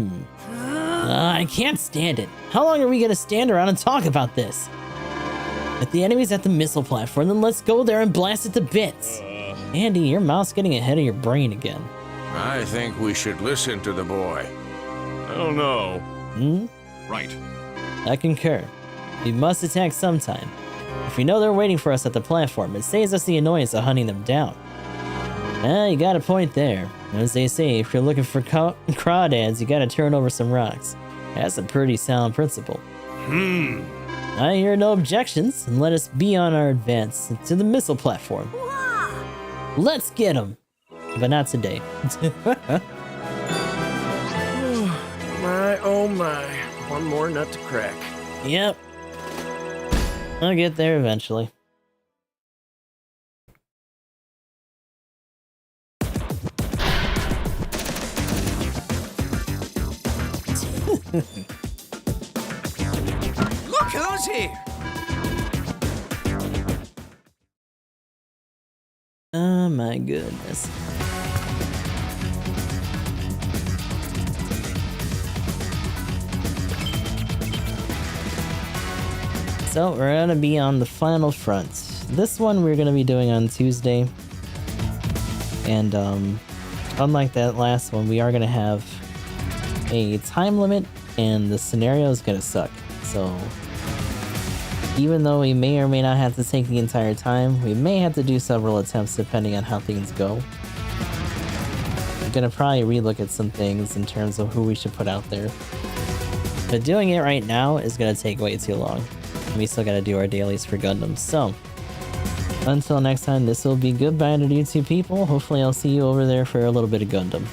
I can't stand it. How long are we gonna stand around and talk about this? If the enemy's at the missile platform, then let's go there and blast it to bits. Andy, your mouth's getting ahead of your brain again. I think we should listen to the boy. I don't know. Right. I concur. We must attack sometime. If we know they're waiting for us at the platform, it saves us the annoyance of hunting them down. You got a point there. As they say, if you're looking for crawdads, you gotta turn over some rocks. That's a pretty sound principle. I hear no objections, and let us be on our advance to the missile platform. Let's get them! But not today. My, oh my. One more nut to crack. Yep. I'll get there eventually. Look who's here! Oh my goodness. So we're gonna be on the final front. This one we're gonna be doing on Tuesday. And unlike that last one, we are gonna have a time limit and the scenario is gonna suck. So even though we may or may not have to take the entire time, we may have to do several attempts depending on how things go. I'm gonna probably relook at some things in terms of who we should put out there. But doing it right now is gonna take way too long. And we still gotta do our dailies for Gundam. So, until next time, this will be goodbye to you two people. Hopefully I'll see you over there for a little bit of Gundam.